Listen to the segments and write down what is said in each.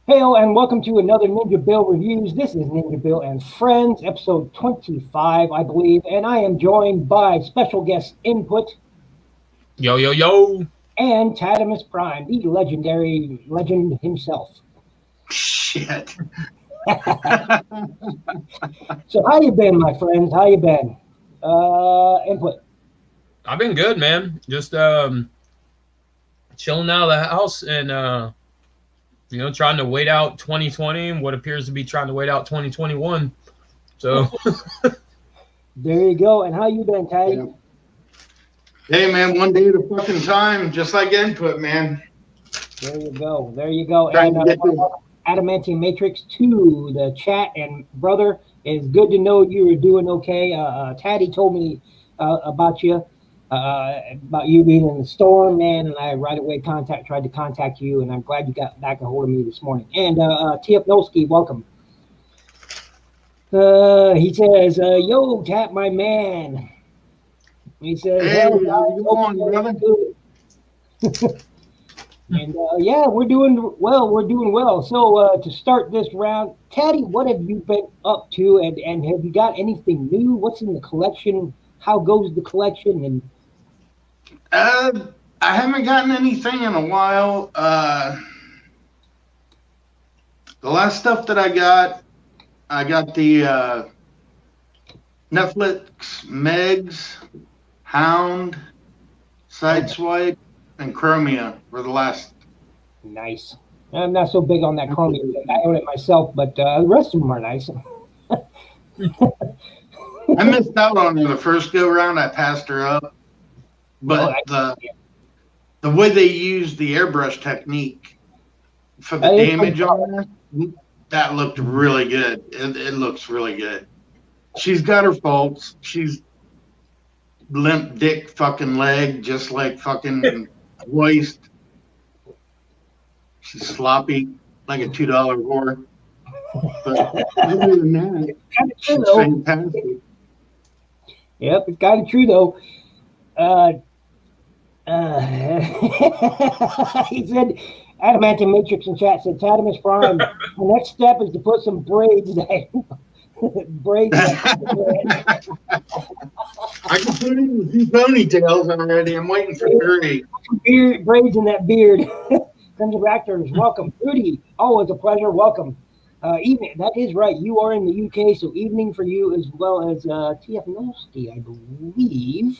Hail and welcome to another NinjaBill Reviews. This is NinjaBill and Friends, episode 25, I believe, and I am joined by special guest Input. Yo, yo, yo. And Tattimus Prime, the legendary legend himself. Shit. So how you been, my friends? How you been? Input. I've been good, man. Just chilling out of the house and trying to wait out 2020 and what appears to be trying to wait out 2021. So there you go. And how you been, Tatty? Yeah. Hey, man, one day at a fucking time, just like Input, man. There you go. There you go. And Adamantium Matrix to the chat. And brother, it's good to know you were doing okay. Tatty told me about you being in the storm, man, and I right away tried to contact you, and I'm glad you got back a hold of me this morning. And TF Nolsky, welcome. He says, yo, Tat, my man. He says, hey, how's it going, brother? And yeah, we're doing well. So to start this round, Tatty, what have you been up to, and have you got anything new? What's in the collection? How goes the collection? And I haven't gotten anything in a while. The last stuff that I got the Netflix Megs, Hound, Sideswipe, and Chromia were the last. Nice. I'm not so big on that Chromia. I own it myself, but the rest of them are nice. I missed out on her the first go round. I passed her up, but the way they used the airbrush technique for the damage on her, that looked really good. It looks really good. She's got her faults. She's limp dick fucking leg, just like fucking waist. She's sloppy like a $2 whore. But other than that, she's fantastic. Yep, it's kind of true though. He said, Adamantium Matrix in chat said, Tattimus Prime, the next step is to put some braids there. Braids. I can put in a few ponytails already. I'm waiting for 3. Braids in that beard. Crimson Raptors, welcome. Rudy, always a pleasure. Welcome. Evening, that is right. You are in the UK, so evening for you as well as TF Nolsky, I believe.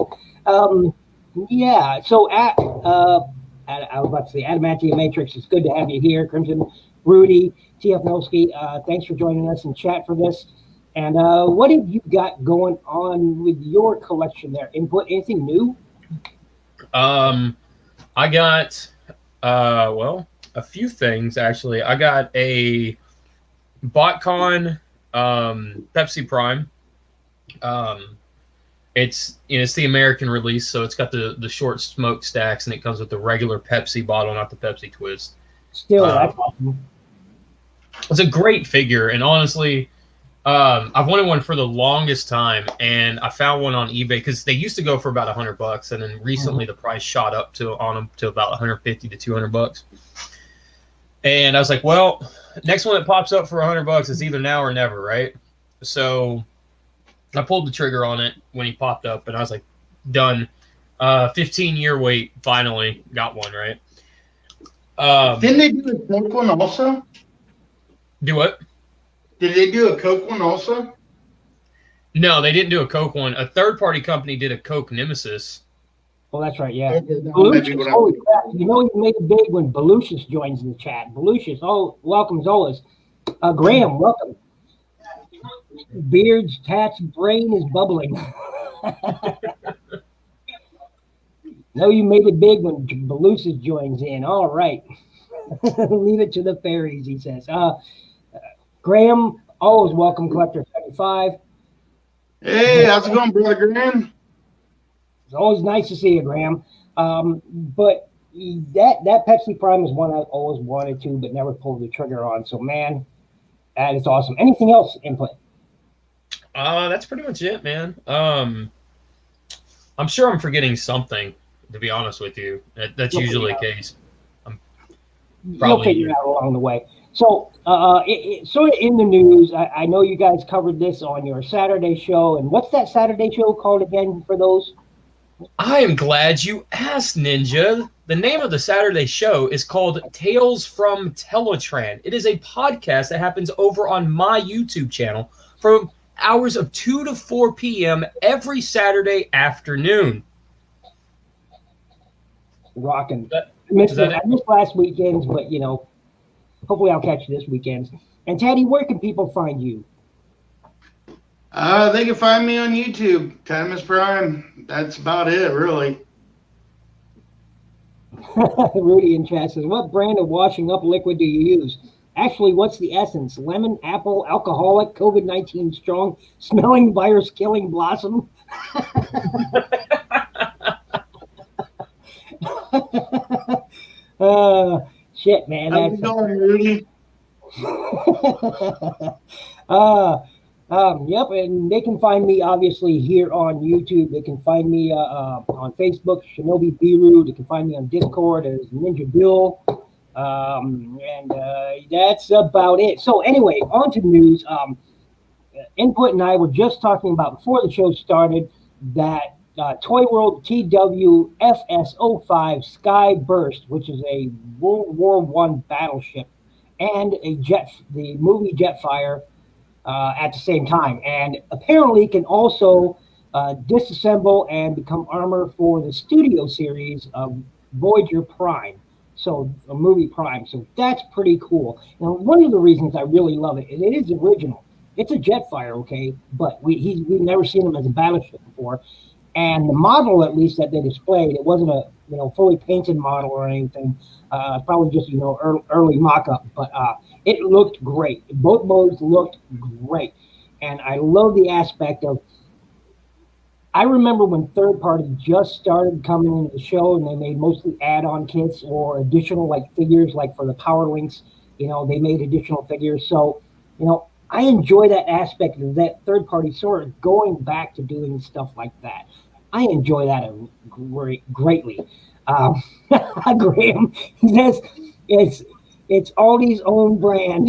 Yeah, so I was about to say Adamantium Matrix. It's good to have you here, Crimson, Rudy, TF Nolsky. Thanks for joining us in chat for this. And what have you got going on with your collection there? Input, anything new? I got a few things actually. I got a BotCon Pepsi Prime. It's the American release, so it's got the short smokestacks, and it comes with the regular Pepsi bottle, not the Pepsi Twist. Still, that's awesome. It's a great figure, and honestly, I've wanted one for the longest time, and I found one on eBay because they used to go for about $100, and then recently the price shot up on them to about $150 to $200. And I was like, well, next one that pops up for $100 is either now or never, right? So I pulled the trigger on it when he popped up, and I was like, done. 15-year wait, finally got one, right? Didn't they do a Coke one also? Do what? Did they do a Coke one also? No, they didn't do a Coke one. A third-party company did a Coke Nemesis. Well, that's right, yeah. Okay, Belucius, holy crap. You know you made it big when Belucius joins in the chat. Belucius, welcome as always. Graham, welcome. Beard's Tat's brain is bubbling. Know you made it big when Belucius joins in. All right. Leave it to the fairies, he says. Graham, always welcome, Collector 75. Hey, how's it going, brother Graham? It's always nice to see you, Graham. But that Pepsi Prime is one I've always wanted to, but never pulled the trigger on. So, man, that is awesome. Anything else, Input? That's pretty much it, man. I'm sure I'm forgetting something, to be honest with you. That's usually the case. You'll figure it out along the way. So, sort of in the news, I know you guys covered this on your Saturday show. And what's that Saturday show called again for those? I am glad you asked, Ninja. The name of the Saturday show is called Tales from Teletran. It is a podcast that happens over on my YouTube channel from hours of 2 to 4 p.m. every Saturday afternoon. Rocking. I missed last weekend's, but hopefully I'll catch you this weekend. And Taddy, where can people find you? They can find me on YouTube, Tattimus Prime. That's about it, really. Rudy in chat says, what brand of washing up liquid do you use? Actually, what's the essence? Lemon, apple, alcoholic, COVID-19 strong, smelling, virus-killing blossom? Shit, man. How's it going, Rudy? Yep, and they can find me obviously here on YouTube. They can find me on Facebook, Shinobi Birru. They can find me on Discord as NinjaBill. And that's about it. So anyway, on to news. Input and I were just talking about before the show started that Toy World TW FS05 Sky Burst, which is a World War I battleship, and the movie Jetfire at the same time, and apparently can also disassemble and become armor for the studio series of Voyager Prime. So a movie Prime. So that's pretty cool. Now, one of the reasons I really love it, and it is original. It's a Jetfire, okay, but we've never seen him as a battleship before. And the model, at least that they displayed, it wasn't a fully painted model or anything. Probably just early mock-up, but it looked great. Both modes looked great, and I love the aspect of. I remember when third party just started coming into the show, and they made mostly add-on kits or additional figures, like for the Power Links. They made additional figures. So, I enjoy that aspect of that third party sort of going back to doing stuff like that. I enjoy that greatly. Graham, he says it's Aldi's own brand.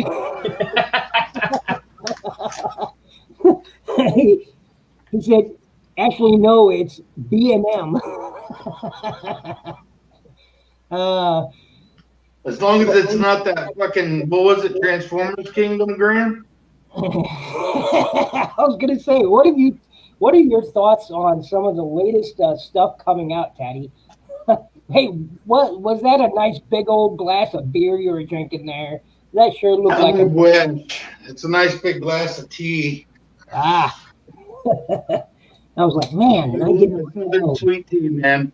He said, actually, no, it's B&M. As long as it's not that fucking, what was it, Transformers Kingdom, Graham? I was gonna say, what are your thoughts on some of the latest stuff coming out, Taddy? Hey, what was that? A nice big old glass of beer you were drinking there? That sure looked like a wedge. It's a nice big glass of tea. I was like, man, I get sweet tea, man.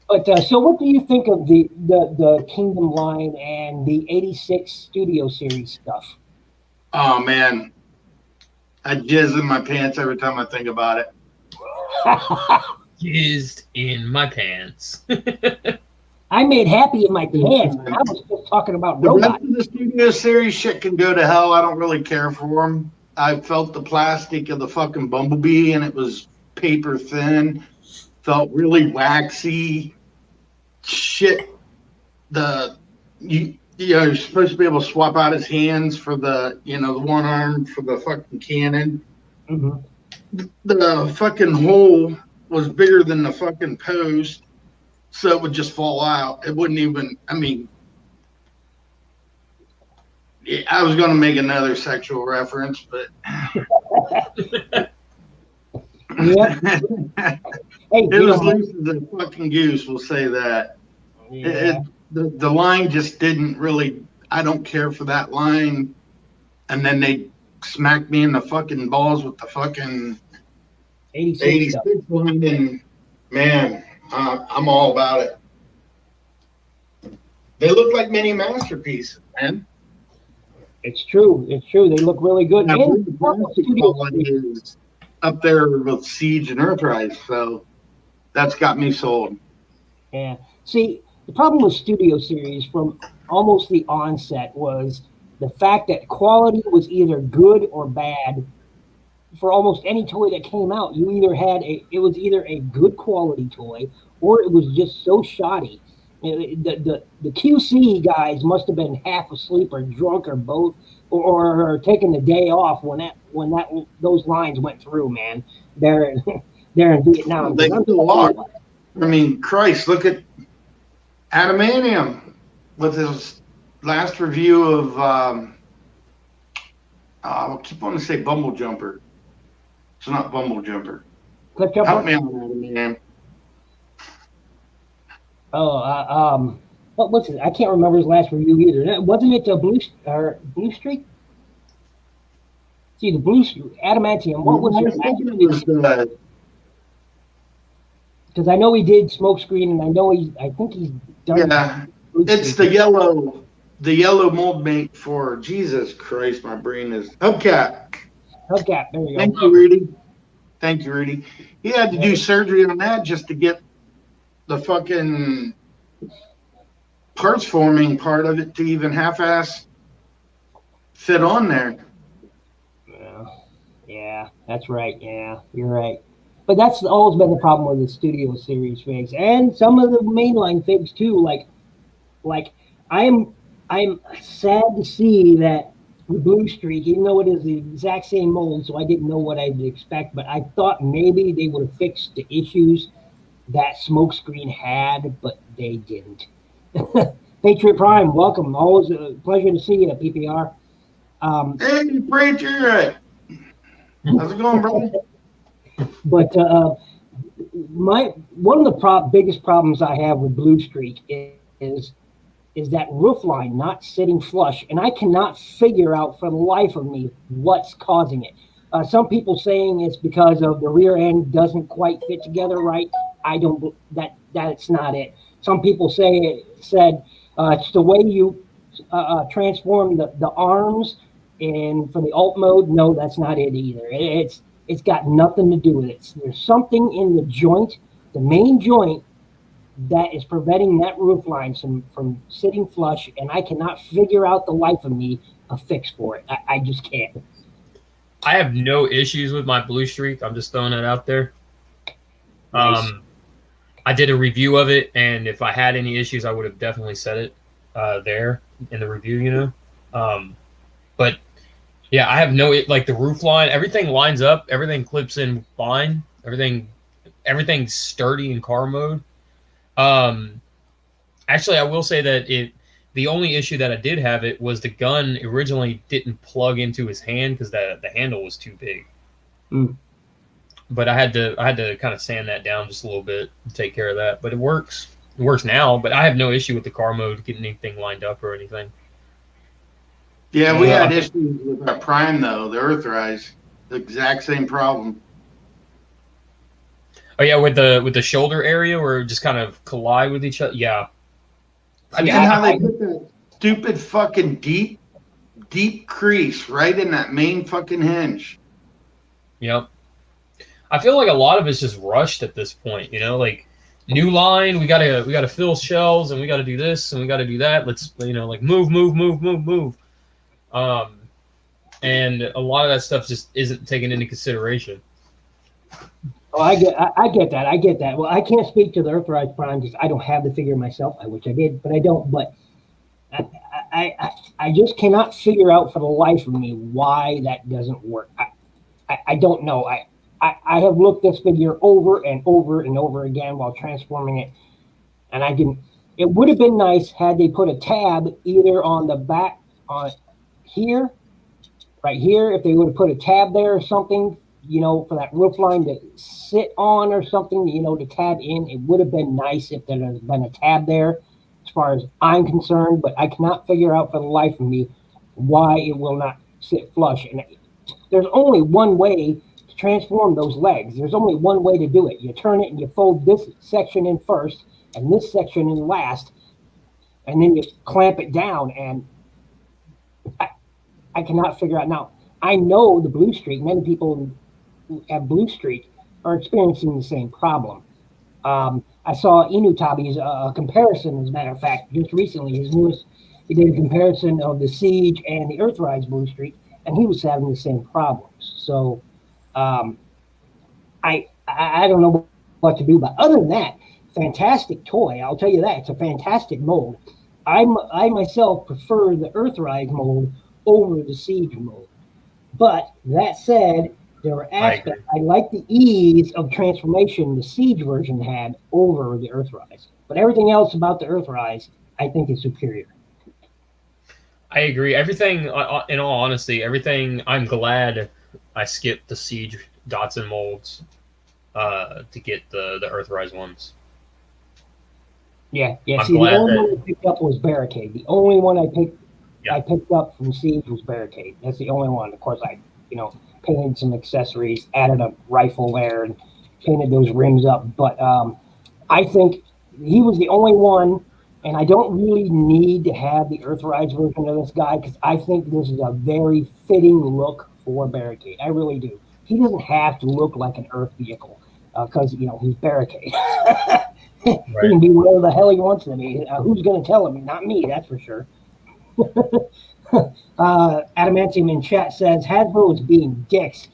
But so, what do you think of the Kingdom line and the '86 Studio Series stuff? Oh man, I jizz in my pants every time I think about it. Jizzed in my pants. I made happy in my pants. I was just talking about the robots. rest of the Studio Series shit can go to hell. I don't really care for them. I felt the plastic of the fucking Bumblebee, and it was paper thin. Felt really waxy. Shit. You're supposed to be able to swap out his hands for the one arm for the fucking cannon. Mm-hmm. The fucking hole was bigger than the fucking post, so it would just fall out. It wouldn't even. I mean, I was going to make another sexual reference, but yeah. Hey, it was loose as a fucking goose. We'll say that. Yeah. The line just didn't really. I don't care for that line, and then they smacked me in the fucking balls with the fucking 86 line, and man, I'm all about it. They look like mini masterpieces, man. It's true. It's true. They look really good. Now, And the quality is up there with Siege and Earthrise, so that's got me sold. Yeah. See, the problem with Studio Series from almost the onset was the fact that quality was either good or bad. For almost any toy that came out, it was either a good quality toy or it was just so shoddy. The QC guys must have been half asleep or drunk or both, or taking the day off when those lines went through. Man, they're in Vietnam. They can walk. I mean, Christ, look at Adamantium with his last review of. I keep wanting to say Bumble Jumper. It's not Bumble Jumper. Clip Jumper? Help me out, man. Oh, what's it? I can't remember his last review either. Wasn't it Blue Streak? See, the Adamantium. What was your last review? Because I know he did Smokescreen, and I think he's done. Yeah, it's the yellow mold mate for Jesus Christ. My brain is Hubcap. Hubcap. There you go. Thank you, Rudy. He had to do surgery on that just to get the fucking parts forming part of it to even half-ass fit on there. Yeah, that's right. Yeah, you're right. But that's always been the problem with the Studio Series figs and some of the mainline figs too. Like I'm sad to see that the Blue Streak, even though it is the exact same mold, so I didn't know what I'd expect, but I thought maybe they would have fixed the issues that Smokescreen had, but they didn't. Patriot Prime, welcome. Always a pleasure to see you at PPR. Hey, Patriot. How's it going, brother? But one of the biggest problems I have with Blue Streak is that roof line not sitting flush, and I cannot figure out for the life of me what's causing it. Some people saying it's because of the rear end doesn't quite fit together right. I don't. That's not it. Some people said it's the way you transform the arms, and for the alt mode. No, that's not it either. It's got nothing to do with it. There's something in the joint, the main joint, that is preventing that roof line from sitting flush, and I cannot figure out the life of me a fix for it. I just can't. I have no issues with my Blue Streak. I'm just throwing that out there. Nice. I did a review of it, and if I had any issues, I would have definitely said it there in the review, But yeah, I have like the roof line, everything lines up, everything clips in fine, everything's sturdy in car mode. Actually, I will say that the only issue that I did have it was the gun originally didn't plug into his hand because the handle was too big. But I had to kind of sand that down just a little bit to take care of that. But it works. It works now, but I have no issue with the car mode getting anything lined up or anything. Yeah, we had issues with our Prime though, the Earthrise, the exact same problem. Oh yeah, with the shoulder area where it just kind of collide with each other. Yeah. I mean, how they put that stupid fucking deep crease right in that main fucking hinge. Yep. I feel like a lot of it's just rushed at this point, like new line, we gotta fill shelves and we gotta do this and we gotta do that. Let's like move. And a lot of that stuff just isn't taken into consideration. Oh, I get that. Well, I can't speak to the Earthrise Prime because I don't have the figure myself. I wish I did, but I don't. But I just cannot figure out for the life of me why that doesn't work. I don't know. I have looked this figure over and over and over again while transforming it, and I didn't. It would have been nice had they put a tab either on the back, on here, right here. If they would have put a tab there or something, for that roof line to sit on or something, to tab in. It would have been nice if there had been a tab there, as far as I'm concerned. But I cannot figure out for the life of me why it will not sit flush. And there's only one way to transform those legs. There's only one way to do it. You turn it and you fold this section in first and this section in last, and then you clamp it down. And I cannot figure out. Now, I know the Blue Streak, many people who have Blue Streak are experiencing the same problem. I saw Inutabi's comparison, as a matter of fact, just recently. His newest, he did a comparison of the Siege and the Earthrise Blue Streak, and he was having the same problems. So I don't know what to do. But other than that, fantastic toy. I'll tell you that. It's a fantastic mold. I myself prefer the Earthrise mold over the Siege mold. But that said, there are aspects. I like the ease of transformation the Siege version had over the Earthrise. But everything else about the Earthrise, I think, is superior. I agree. Everything, in all honesty, everything. I'm glad I skipped the Siege dots and molds to get the Earthrise ones. Yeah. See, the only one I picked up was Barricade. The only one I picked up from Siege was Barricade. That's the only one. Of course, I painted some accessories, added a rifle there, and painted those rims up. But I think he was the only one, and I don't really need to have the Earthrise version of this guy because I think this is a very fitting look for Barricade. I really do. He doesn't have to look like an Earth vehicle because he's Barricade. He can be whatever the hell he wants to be. Who's going to tell him? Not me, that's for sure. Adamantium in chat says Hasbro is being dicks.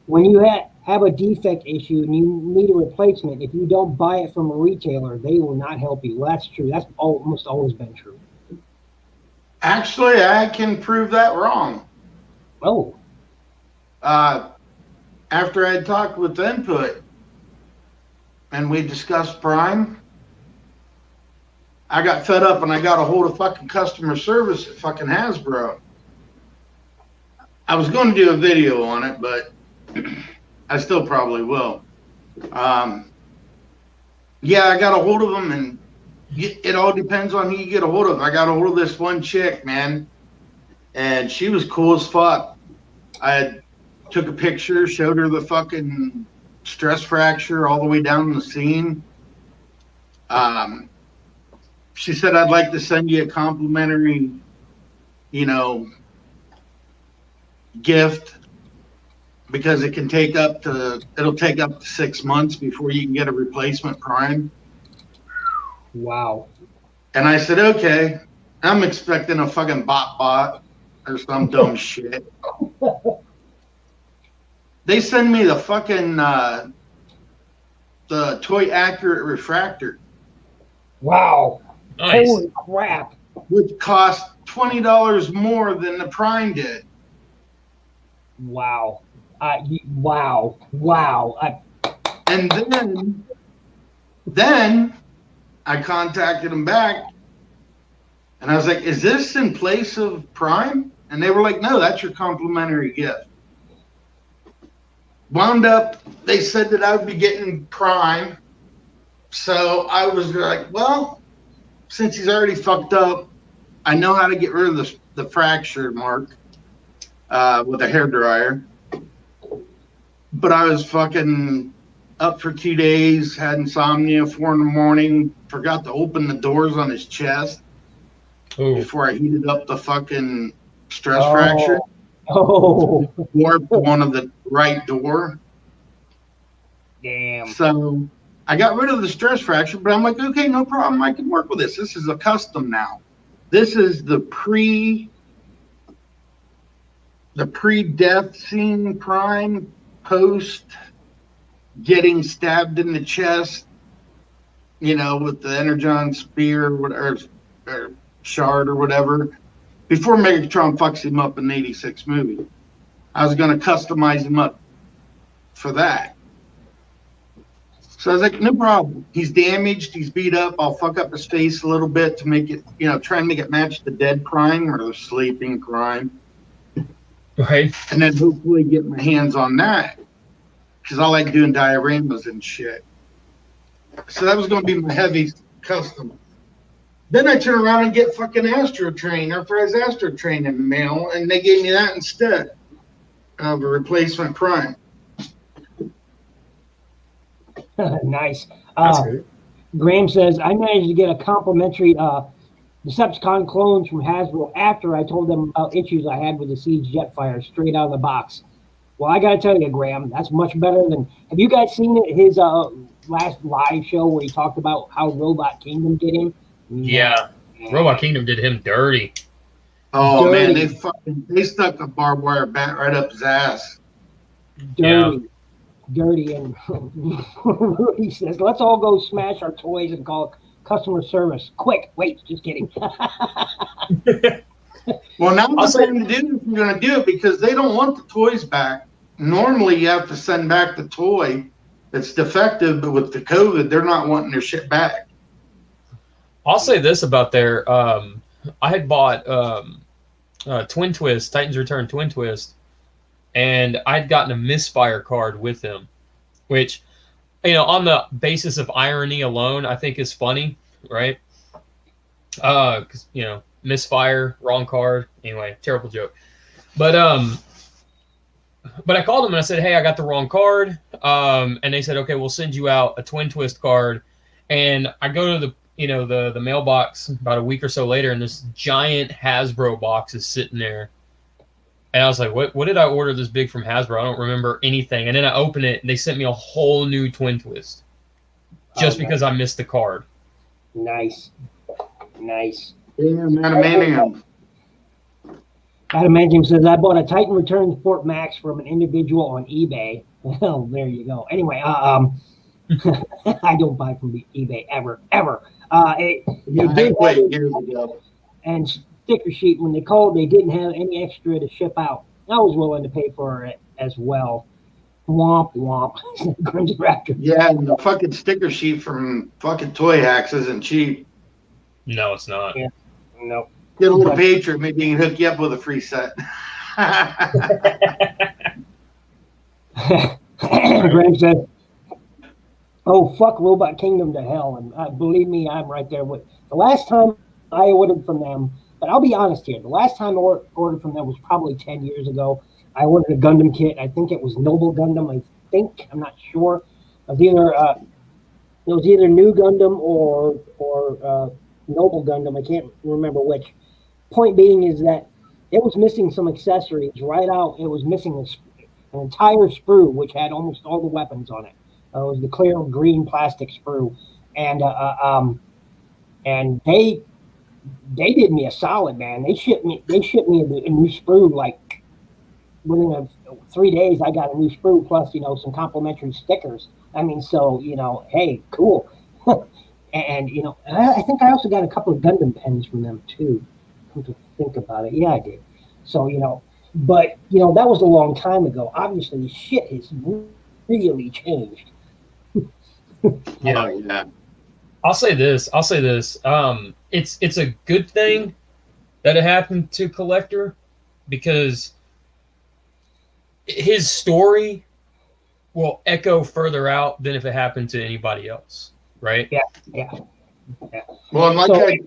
When you have a defect issue and you need a replacement, if you don't buy it from a retailer, they will not help you. Well, that's true. That's almost always been true. Actually, I can prove that wrong. Oh. After I talked with Input and we discussed Prime, I got fed up and I got a hold of fucking customer service at fucking Hasbro. I was going to do a video on it, but I still probably will. Yeah, I got a hold of them, and it all depends on who you get a hold of. I got a hold of this one chick, man, and she was cool as fuck. I took a picture, showed her the fucking stress fracture all the way down the seam. She said, I'd like to send you a complimentary, gift because it'll take up to 6 months before you can get a replacement Prime. Wow. And I said, okay. I'm expecting a fucking bot or some dumb shit. They send me the fucking the toy accurate refractor. Wow. Nice. Holy crap. Which cost $20 more than the Prime did. Wow. Wow. And then I contacted them back and I was like, is this in place of Prime? And they were like, no, that's your complimentary gift. Wound up, they said that I would be getting Prime. So I was like, well, since he's already fucked up, I know how to get rid of the fracture mark with a hairdryer. But I was fucking up for 2 days, had insomnia, 4 a.m, forgot to open the doors on his chest before I heated up the fucking stress fracture. Oh. Warped one of the right door. Damn. So I got rid of the stress fracture, but I'm like, okay, no problem. I can work with this. This is a custom now. This is the pre-death scene Prime, post getting stabbed in the chest, with the Energon spear or shard or whatever, before Megatron fucks him up in the 86 movie. I was going to customize him up for that. So I was like, no problem. He's damaged. He's beat up. I'll fuck up his face a little bit to make it, try and make it match the dead Prime or the sleeping Prime. Right. And then hopefully get my hands on that. Because I like doing dioramas and shit. So that was going to be my heavy custom. Then I turn around and get fucking Astro Train, Authorized Astro Train in the mail, and they gave me that instead of a replacement Prime. Nice. That's good. Graham says, I managed to get a complimentary Decepticon clones from Hasbro after I told them about issues I had with the Siege Jetfire straight out of the box. Well, I got to tell you, Graham, that's much better than... Have you guys seen his last live show where he talked about how Robot Kingdom did him? Yeah. Robot Kingdom did him dirty. Oh, Dirty. man, they stuck a barbed wire bat right up his ass. Dirty. dirty, and Rudy says, "Let's all go smash our toys and call customer service. Quick, wait, just kidding." Well, now what they're going to do if you're going to do it, because they don't want the toys back. Normally, you have to send back the toy that's defective, but with the COVID, they're not wanting their shit back. I'll say this about their, I had bought Twin Twist, Titans Return Twin Twist, and I'd gotten a Misfire card with them, which, you know, on the basis of irony alone, I think is funny, right? Because, you know, Misfire, wrong card. Anyway, terrible joke. But I called them and I said, "Hey, I got the wrong card." And they said, "Okay, we'll send you out a Twin Twist card." And I go to the mailbox about a week or so later, and this giant Hasbro box is sitting there. And I was like, "What did I order this big from Hasbro? I don't remember anything." And then I open it, and they sent me a whole new Twin Twist just because I missed the card. Nice. Adamantium. Adamantium says, "I bought a Titan Returns Fort Max from an individual on eBay." Well, there you go. Anyway, I don't buy from eBay ever. It did years ago. And sticker sheet, when they called, they didn't have any extra to ship out. I was willing to pay for it as well. Womp womp. Grunge Raptor. Yeah, and the fucking sticker sheet from fucking Toy Hacks isn't cheap. No, it's not. Yeah. No. Get a little Patreon, maybe he can hook you up with a free set. Greg said, "Oh, fuck Robot Kingdom to hell." And believe me, I'm right there with the last time I ordered from them. But I'll be honest here. The last time I ordered from them was probably 10 years ago. I ordered a Gundam kit. I think it was Noble Gundam. I'm not sure. It was either New Gundam or Noble Gundam. I can't remember which. Point being is that it was missing some accessories right out. It was missing an entire sprue, which had almost all the weapons on it. It was the clear green plastic sprue, and they did me a solid, man. They shipped me a new sprue like within 3 days. I got a new sprue plus some complimentary stickers. I mean, so hey, cool. And I think I also got a couple of Gundam pens from them too. Come to think about it, yeah, I did. So but that was a long time ago. Obviously, shit has really changed. Yeah. I'll say this. It's a good thing that it happened to Collector, because his story will echo further out than if it happened to anybody else, right? Yeah. Well, and like I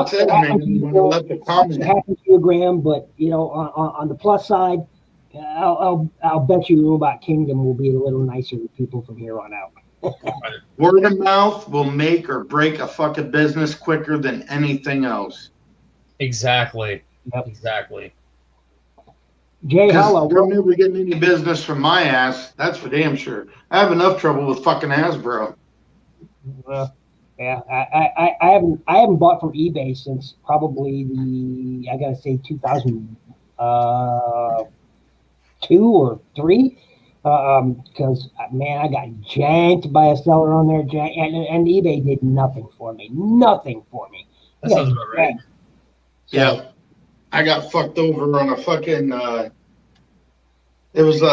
said, man, when I left the comment, it happened to you, Graham. But on the plus side, I'll bet you Robot Kingdom will be a little nicer to people from here on out. Word of mouth will make or break a fucking business quicker than anything else. Exactly. Yep. Exactly. Jay Hollow. I'm never getting any business from my ass. That's for damn sure. I have enough trouble with fucking Hasbro. Yeah, I haven't bought from eBay since probably 2002 or 3. Because man, I got janked by a seller on there, and eBay did nothing for me. That sounds about right. So, yeah, I got fucked over on a fucking. It was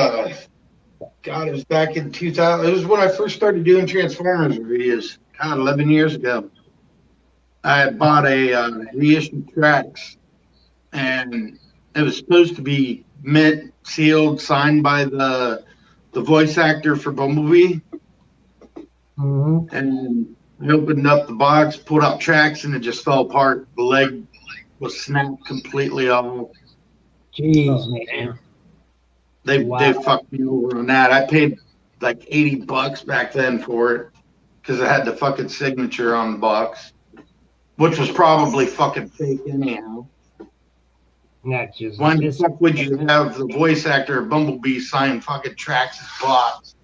it was back in 2000. It was when I first started doing Transformers reviews. 11 years ago. I had bought a reissued tracks, and it was supposed to be mint, sealed, signed by the voice actor for Bumblebee. Mm-hmm. And I opened up the box, pulled out tracks, and it just fell apart. The leg was snapped completely off. Jeez, man. They fucked me over on that. I paid like $80 back then for it, because it had the fucking signature on the box, which was probably fucking fake anyhow. Not just. Why the fuck would you have the voice actor of Bumblebee sign fucking Trax's box?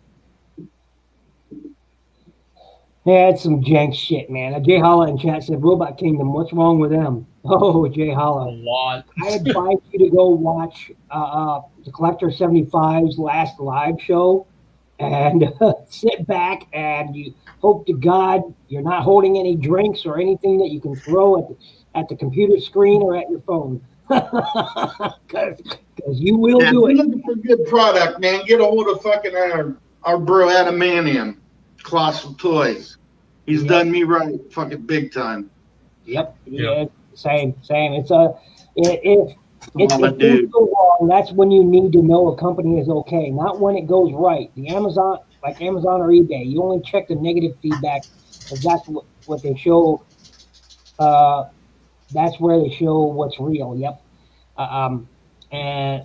Yeah, it's some jank shit, man. Jay Holla in chat said, "Robot Kingdom, what's wrong with them?" Oh, Jay Holla. A lot. I advise you to go watch the Collector 75's last live show. and sit back and you hope to God you're not holding any drinks or anything that you can throw at the computer screen or at your phone. Because you will do it. Looking for good product, man. Get a hold of fucking our bro Adamantium, Colossal Toys. He's done me right, fucking big time. Yep. Yeah. Same. It's if things go wrong, that's when you need to know a company is okay, not when it goes right. The Amazon or eBay, you only check the negative feedback because that's what they show. That's where they show what's real. Yep. And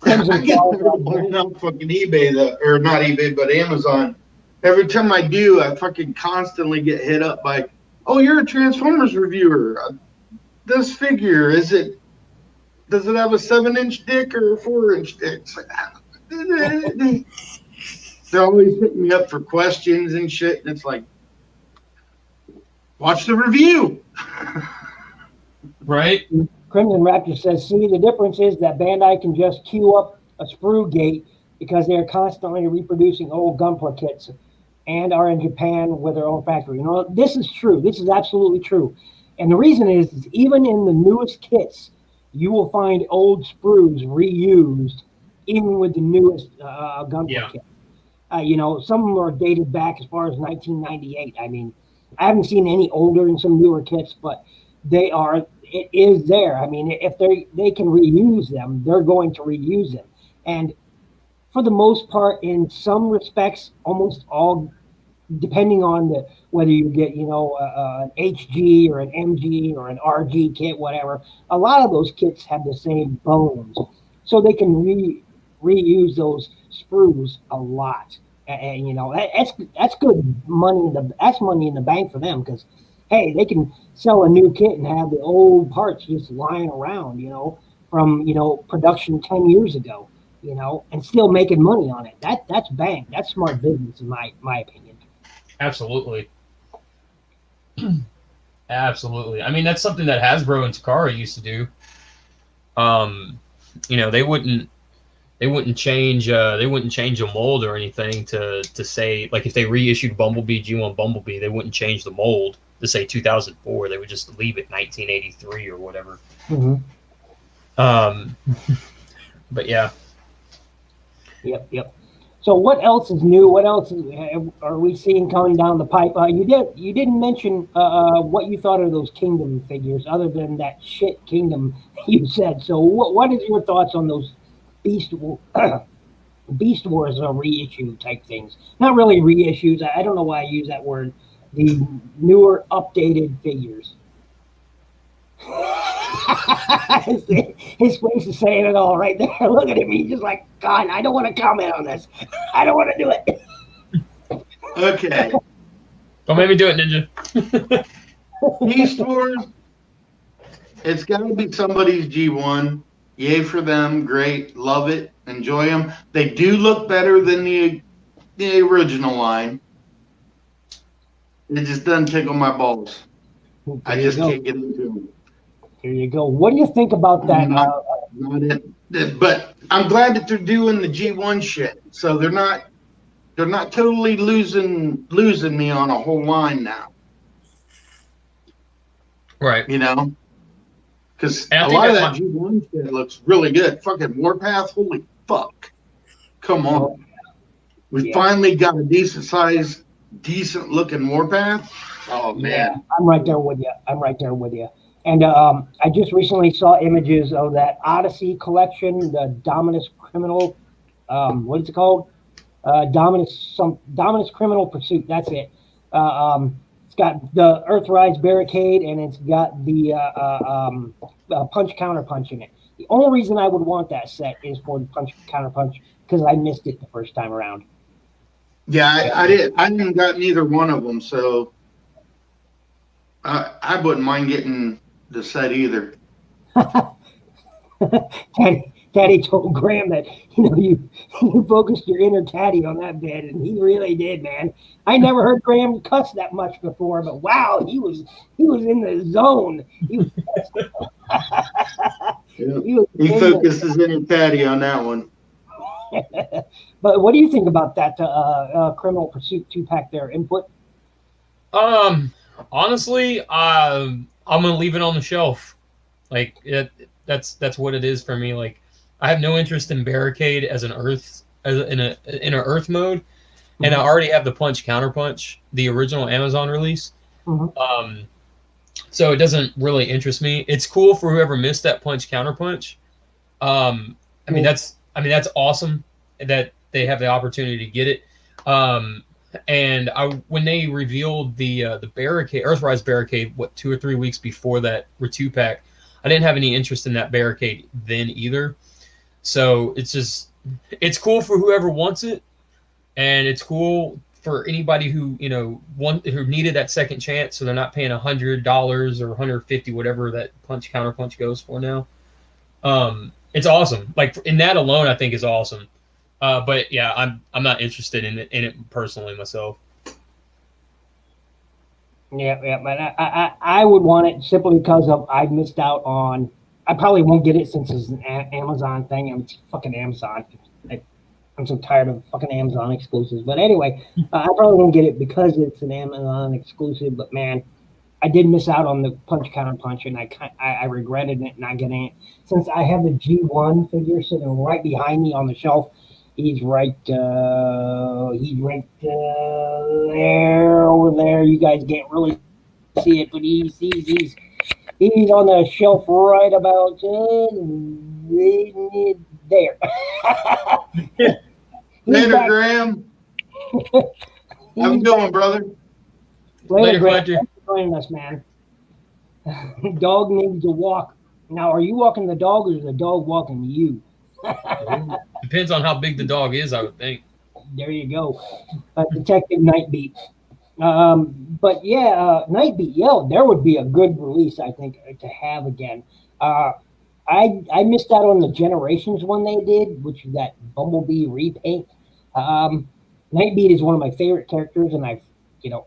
I get buying out fucking eBay, or not eBay, but Amazon. Every time I do, I fucking constantly get hit up by, "Oh, you're a Transformers reviewer. This figure, does it have a 7-inch dick or a 4-inch dick?" They're always hitting me up for questions and shit, and it's like, watch the review. Right. Crimson Raptor says, see, the difference is that Bandai can just queue up a sprue gate because they are constantly reproducing old Gunpla kits and are in Japan with their own factory. You know, this is true. This is absolutely true. And the reason is even in the newest kits, you will find old sprues reused, even with the newest Gunpla kit. You know, some of them are dated back as far as 1998. I mean, I haven't seen any older in some newer kits, but it is there. I mean, if they can reuse them, they're going to reuse them. And for the most part, in some respects, almost all, depending on whether you get, you know, an HG or an MG or an RG kit, whatever, a lot of those kits have the same bones. So they can reuse those sprues a lot. And you know, that's good money. That's money in the bank for them because, hey, they can sell a new kit and have the old parts just lying around, you know, from, you know, production 10 years ago, you know, and still making money on it. That's bank. That's smart business in my opinion. Absolutely. Absolutely. I mean, that's something that Hasbro and Takara used to do. You know, they wouldn't change a mold or anything to say, like, if they reissued Bumblebee G1 Bumblebee, they wouldn't change the mold to say 2004. They would just leave it 1983 or whatever. Mm-hmm. But yeah. Yep. So what else is new? What else are we seeing coming down the pipe? You didn't mention what you thought of those Kingdom figures, other than that shit Kingdom you said. So what is your thoughts on those Beast Wars reissue type things? Not really reissues. I don't know why I use that word. The newer, updated figures. His face is saying it all right there. Look at him. He's just like, God, I don't want to comment on this. I don't want to do it. Okay. Don't make me do it, Ninja. Beast Wars, it's got to be somebody's G1. Yay for them. Great. Love it. Enjoy them. They do look better than the original line. It just doesn't tickle my balls. I just can't get into them. Here you go. What do you think about that? Not it. But I'm glad that they're doing the G1 shit. So they're not totally losing me on a whole line now. Right. You know? Because a lot of that G1 shit looks really good. Fucking Warpath, holy fuck. Come on. We finally got a decent size, decent looking Warpath. Oh, man. Yeah, I'm right there with you. And I just recently saw images of that Odyssey collection, the Dominus Criminal, what is it called? Dominus Criminal Pursuit. That's it. It's got the Earthrise Barricade, and it's got the punch counterpunch in it. The only reason I would want that set is for the punch counterpunch because I missed it the first time around. Yeah, I did. I didn't got neither one of them, so I wouldn't mind getting the set either. Taddy told Graham that you focused your inner Taddy on that bed, and he really did, man. I never heard Graham cuss that much before, but wow, he was in the zone. He focused his inner Taddy on that one. But what do you think about that Criminal Pursuit 2-pack there? Input? Honestly, I'm gonna leave it on the shelf. Like that's what it is for me. Like I have no interest in Barricade as in an Earth mode, and I already have the Punch Counterpunch, the original Amazon release. So it doesn't really interest me. It's cool for whoever missed that Punch Counterpunch. I mean that's awesome that they have the opportunity to get it. And when they revealed the Barricade, Earthrise Barricade, 2 or 3 weeks before that 2-pack, I didn't have any interest in that Barricade then either. So it's cool for whoever wants it, and it's cool for anybody who who needed that second chance, so they're not paying $100 or $150, whatever that Punch Counterpunch goes for now. It's awesome. Like in that alone, I think is awesome. But yeah, I'm not interested in it personally myself. Yeah, but I would want it simply because I missed out on. I probably won't get it since it's an Amazon thing. I'm fucking Amazon. I'm so tired of fucking Amazon exclusives. But anyway, I probably won't get it because it's an Amazon exclusive. But man, I did miss out on the Punch Counterpunch, and I regretted it not getting it since I have the G1 figure sitting right behind me on the shelf. He's right there, over there. You guys can't really see it, but he's on the shelf right about there. Later, Graham. Have a good one, brother. Later, Graham. Thanks for joining us, man. Dog needs a walk. Now, are you walking the dog, or is the dog walking you? Depends on how big the dog is, I would think. There you go. Detective Nightbeat. But yeah, Nightbeat, there would be a good release, I think, to have again. I missed out on the Generations one they did, which is that Bumblebee repaint. Nightbeat is one of my favorite characters, and I've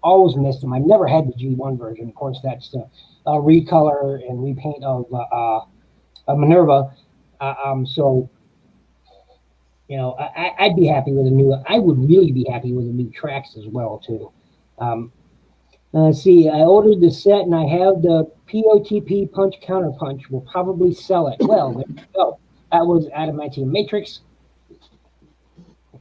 always missed him. I've never had the G1 version. Of course, that's the recolor and repaint of Minerva. So I'd be happy with I would really be happy with the new tracks as well too. Let's see, I ordered the set and I have the POTP Punch Counterpunch. We'll probably sell it. Well, there you go. That was Adamantium Matrix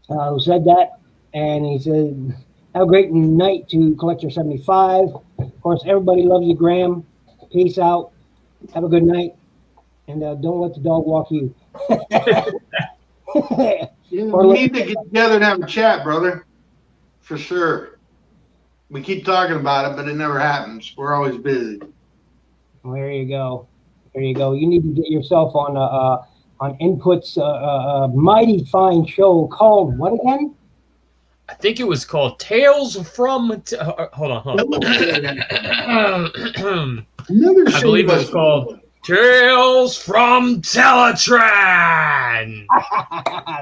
who said that, and he said, "Have a great night to Collector 75. Of course, everybody loves you, Graham. Peace out. Have a good night, and don't let the dog walk you." We need to get together and have a chat, brother. For sure. We keep talking about it, but it never happens. We're always busy. Well, there you go. You need to get yourself on Input's mighty fine show called what again? I think it was called Tales from. Hold on. I believe it was called Tales from Teletran.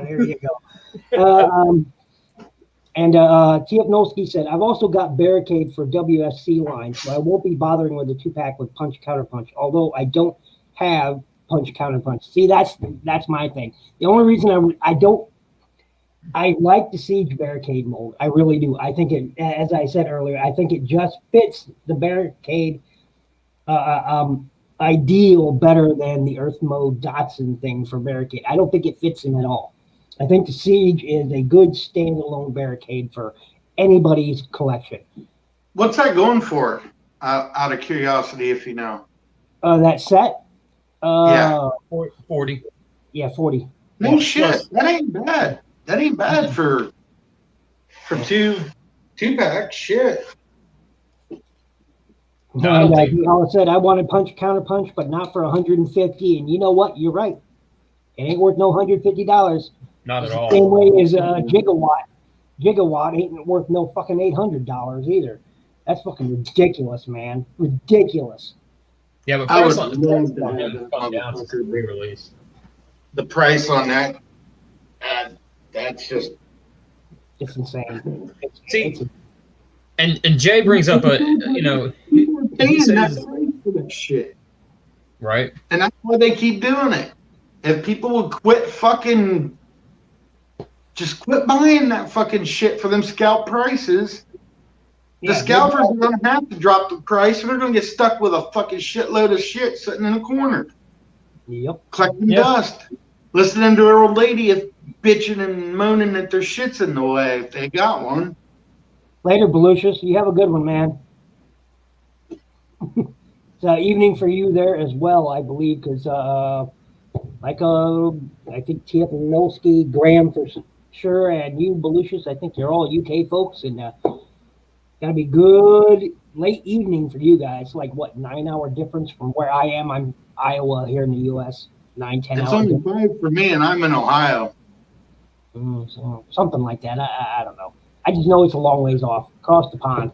There you go. And T.F. Nolsky said, "I've also got Barricade for WSC line, so I won't be bothering with a 2-pack with Punch Counterpunch, although I don't have Punch Counterpunch." See, that's my thing. The only reason I like the Siege Barricade mold. I really do. I think it, as I said earlier, I think it just fits the Barricade ideal better than the Earth mode Dotson thing for Barricade. I don't think it fits him at all. I think the Siege is a good standalone Barricade for anybody's collection. What's that going for? Out of curiosity, if you know. That set? Yeah. 40. Yeah, 40. No shit. That ain't bad. That ain't bad for two-pack. Shit. And he always said, "I wanted Punch Counterpunch, but not for $150. And you know what? You're right. It ain't worth no $150. Not at all. Same way as Gigawatt. Gigawatt ain't worth no fucking $800 either. That's fucking ridiculous, man. Ridiculous. Yeah, but price on the re-release. The price on that, that's just... It's insane. And Jay brings up he says, for that shit. Right. And that's why they keep doing it. If people would quit fucking just quit buying that fucking shit for them scalp prices. The scalpers are going to have to drop the price, or they're going to get stuck with a fucking shitload of shit sitting in a corner. Yep. Collecting dust. Listening to her old lady bitching and moaning that their shit's in the way if they got one. Later, Belucius. You have a good one, man. It's evening for you there as well, I believe, because I think TF Nolsky, Graham for sure, and you, Belucius, I think you're all UK folks, and gotta be good late evening for you guys. Like what, 9-hour difference from where I am? I'm Iowa here in the US. 9-10 hours. It's only 5 for me, and I'm in Ohio. So something like that. I don't know. I just know it's a long ways off, across the pond.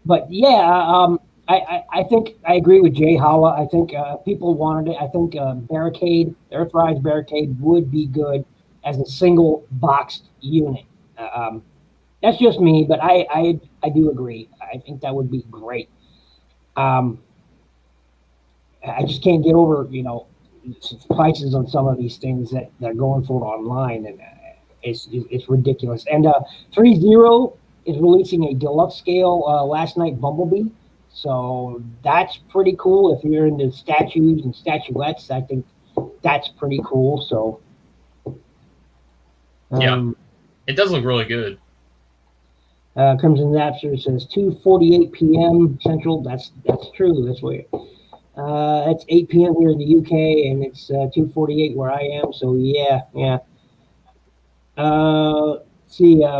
But yeah, I think I agree with Jay Holla. I think people wanted it. I think Barricade, the Earthrise Barricade, would be good as a single boxed unit. That's just me, but I do agree. I think that would be great. I just can't get over, prices on some of these things that they're going for online, and it's ridiculous. And 3-0 is releasing a deluxe scale last night Bumblebee, so that's pretty cool. If you're into statues and statuettes, I think that's pretty cool. So yeah, it does look really good. Crimson Napster says 2:48 p.m. Central. That's true. That's weird. It's 8 p.m. here in the UK, and it's 2:48 where I am. So yeah.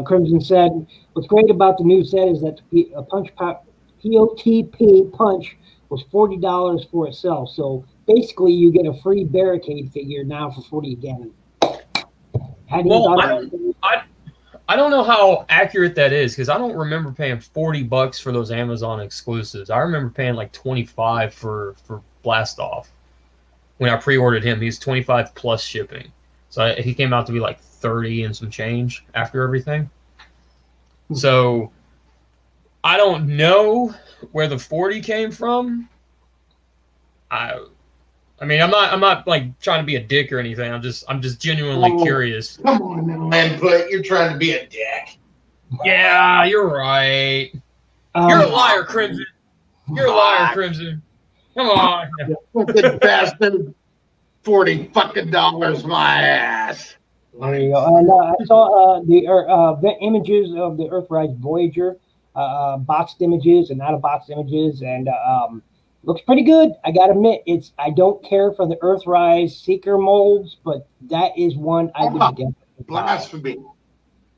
Crimson said, "What's great about the new set is that the POTP punch was $40 for itself. So basically, you get a free Barricade figure now for $40 again." I don't know how accurate that is, because I don't remember paying $40 for those Amazon exclusives. I remember paying like $25 for Blast Off when I pre-ordered him. He's $25 plus shipping, so he came out to be like $30 and some change after everything. So I don't know where the $40 came from. I mean, I'm not like trying to be a dick or anything. I'm just genuinely curious. Come on now, man, but you're trying to be a dick. Yeah, you're right. You're a liar, Crimson. You're a liar, Crimson. Come on. Fucking bastard. $40 fucking my ass. There you go. And I saw the images of the Earthrise Voyager, boxed images and out-of-box images, and looks pretty good. I gotta admit, I don't care for the Earthrise Seeker molds, but that is one I would definitely buy. Blasphemy.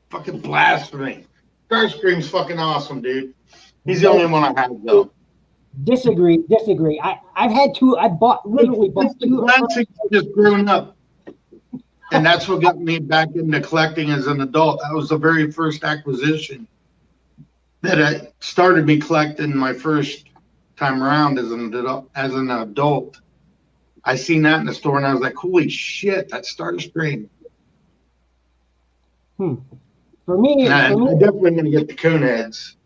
Fucking blasphemy. Starscream's fucking awesome, dude. He's the only one I have, though. Disagree. I've had two. I literally bought two. Classics just growing up. And that's what got me back into collecting as an adult. That was the very first acquisition that I started me collecting my first time around as an adult. I seen that in the store and I was like, holy shit, that's Starscream. For me, I'm definitely gonna get the Coneheads.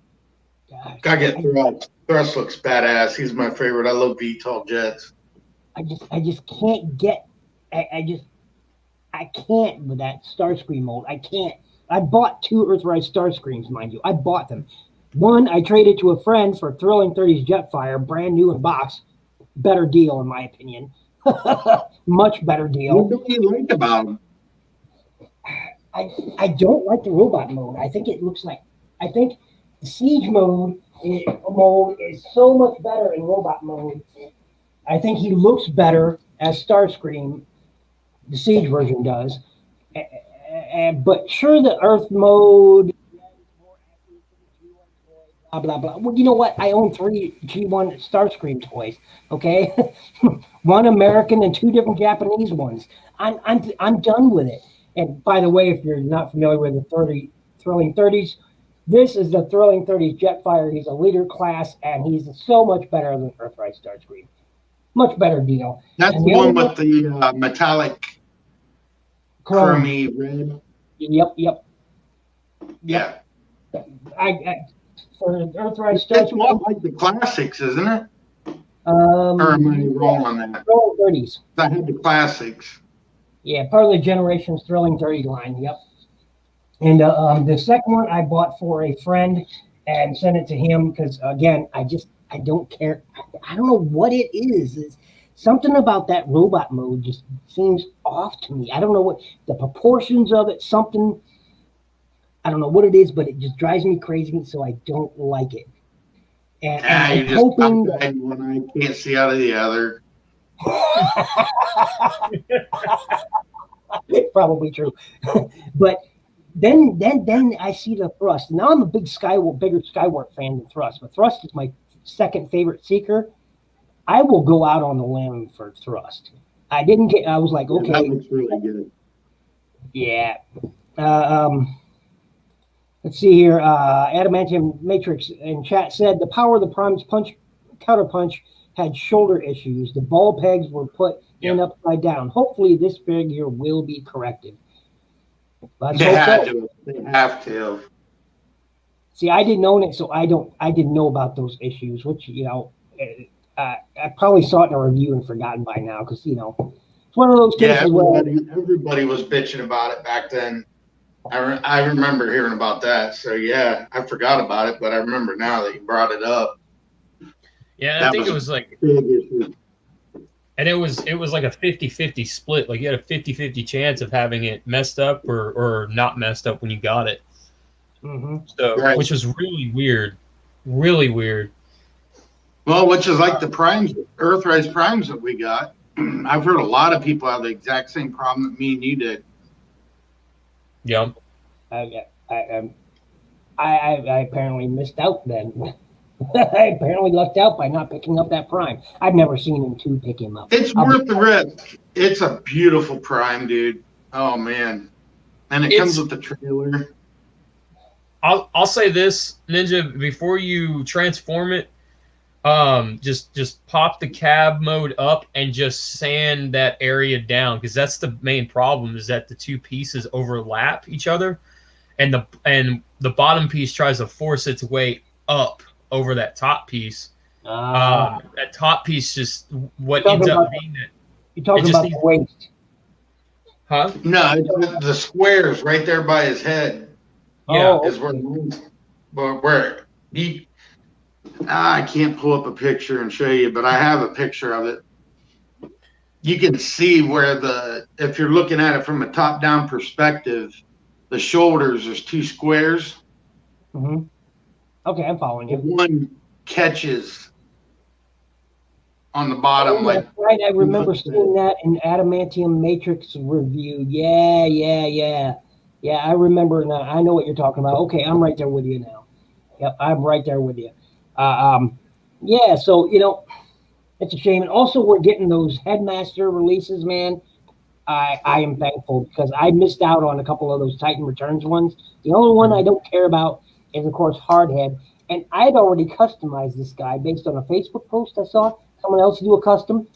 Gotta get Thrust. Thrust looks badass. He's my favorite. I love VTOL jets. I just can't get. I can't with that Starscream mold. I can't. I bought two Earthrise Starscreams, mind you. I bought them. One, I traded to a friend for Thrilling 30s Jetfire, brand new in box. Better deal, in my opinion. Much better deal. What do you like about them? I don't like the robot mode. I think the siege mode is so much better in robot mode. I think he looks better as Starscream. The siege version does. But sure, the Earth mode, blah, blah, blah. Well, you know what? I own 3 G1 Starscream toys, okay? One American and 2 different Japanese ones. I'm done with it. And by the way, if you're not familiar with the Thrilling 30s, this is the Thrilling 30s Jetfire. He's a leader class, and he's so much better than Earthrise Starscream. Much better deal. That's the one with the metallic chromey red. Yep. Yeah. For Earthrise Starscream. It's more like the classics, isn't it? Or am I wrong on that? 30s. I had the classics. Yeah, part of the Generations Thrilling 30 line. Yep. And the second one I bought for a friend and sent it to him because, again, I don't care. I don't know what it is. It's something about that robot mode just seems off to me. I don't know what the proportions of it, something. I don't know what it is, but it just drives me crazy, so I don't like it. And I'm hoping that one I can't see out of the other. It's probably true. But then I see the Thrust. Now I'm a bigger Skywarp fan than Thrust, but Thrust is my second favorite Seeker. I will go out on the limb for Thrust. I was like, okay. That looks really good. Yeah. Let's see here. Adamantium Matrix in chat said the power of the Prime's counterpunch had shoulder issues. The ball pegs were put in upside down. Hopefully this figure will be corrected. They have to. See, I didn't own it, so I didn't know about those issues, which, I probably saw it in a review and forgotten by now because, it's one of those cases where everybody was bitching about it back then. I remember hearing about that. So, yeah, I forgot about it, but I remember now that you brought it up. Yeah, I think it was like, and it was like a 50-50 split. Like you had a 50-50 chance of having it messed up or not messed up when you got it. Mm-hmm. So, which was really weird. Really weird. Well, which is like the Primes, Earthrise Primes that we got. I've heard a lot of people have the exact same problem that me and you did. Yeah. I apparently missed out then. I apparently lucked out by not picking up that Prime. I've never seen him to pick him up. It's worth the risk. It's a beautiful Prime, dude. Oh man, and it comes with the trailer. I'll say this, Ninja, before you transform it, just pop the cab mode up and just sand that area down, because that's the main problem, is that the two pieces overlap each other, and the bottom piece tries to force its way up over that top piece. That top piece just what ends up being that. You're talking about the waist. Huh? No, the squares right there by his head. Yeah, is where he. I can't pull up a picture and show you, but I have a picture of it. You can see where if you're looking at it from a top-down perspective, the shoulders, there's two squares. Mm-hmm. Okay, I'm following you. One catches on the bottom. Right, I remember seeing that in Adamantium Matrix review. Yeah, I remember now. I know what you're talking about. Okay, I'm right there with you now. Yep, I'm right there with you. Yeah, so, it's a shame. And also, we're getting those Headmaster releases, man. I am thankful because I missed out on a couple of those Titan Returns ones. The only one I don't care about is, of course, Hardhead. And I'd already customized this guy based on a Facebook post I saw someone else do a custom.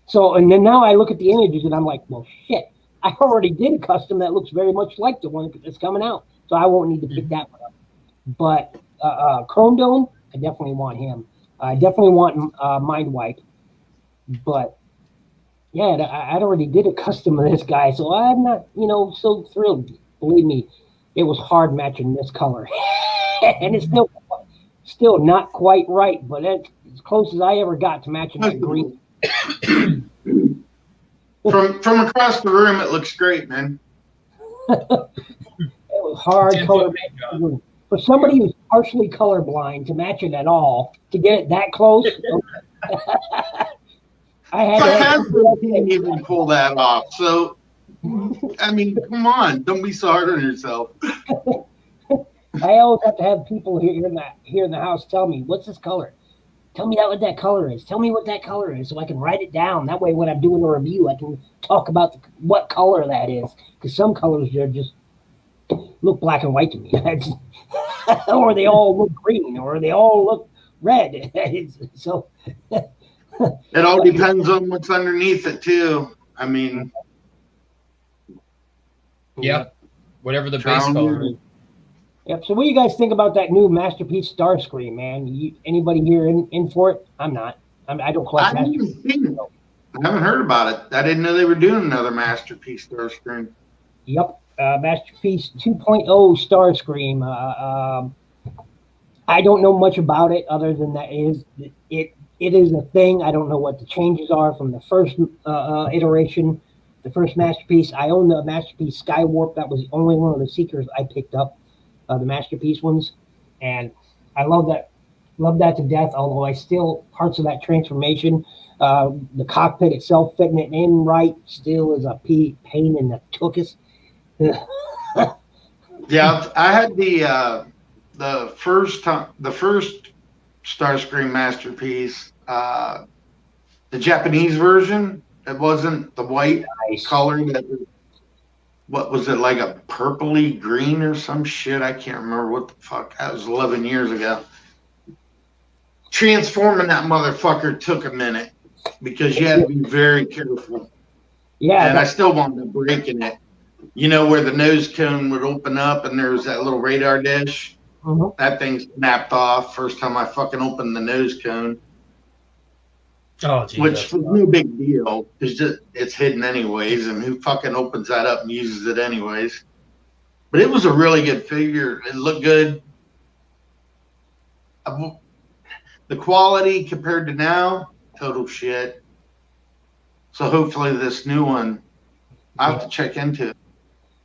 So, and then now I look at the images and I'm like, well, shit, I already did a custom that looks very much like the one that's coming out. So I won't need to pick that one up. But Chrome Dome, I definitely want him. I definitely want Mind Wipe. But, yeah, I already did a custom of this guy. So I'm not, so thrilled. Believe me, it was hard matching this color. And it's still not quite right, but that's as close as I ever got to matching that green. From across the room, it looks great, man. It was hard color matching. For somebody who's partially colorblind to match it at all, to get it that close, I can't even pull that off. So, I mean, come on, don't be so hard on yourself. I always have to have people here in the house tell me, what's this color? Tell me what that color is. Tell me what that color is so I can write it down. That way when I'm doing a review, I can talk about what color that is. Because some colors just look black and white to me. Or they all look green, or they all look red. So it all depends on what's underneath it, too. I mean... Yeah, whatever the base color is. Yep. So what do you guys think about that new Masterpiece Starscream, man? Anybody here in for it? I'm not. I don't collect Masterpiece. I haven't heard about it. I didn't know they were doing another Masterpiece Starscream. Yep, Masterpiece 2.0 Starscream. I don't know much about it other than that it is a thing. I don't know what the changes are from the first iteration, the first Masterpiece. I own the Masterpiece Skywarp. That was the only one of the Seekers I picked up, the Masterpiece ones, and I love that to death. Although I still parts of that transformation. The cockpit itself, fitting it in right, still is a pain in the tuchus. Yeah, I had the first Starscream Masterpiece, the Japanese version. It wasn't the white color. What was it, like a purpley green or some shit? I can't remember what the fuck. That was 11 years ago. Transforming that motherfucker took a minute because you had to be very careful. Yeah, and I still wanted to break in it. You know where the nose cone would open up and there's that little radar dish? Mm-hmm. That thing snapped off first time I fucking opened the nose cone. Oh, geez, which was no big deal. It's hidden anyways, and who fucking opens that up and uses it anyways? But it was a really good figure. It looked good. The quality compared to now, total shit. So hopefully this new one, I have to check into it.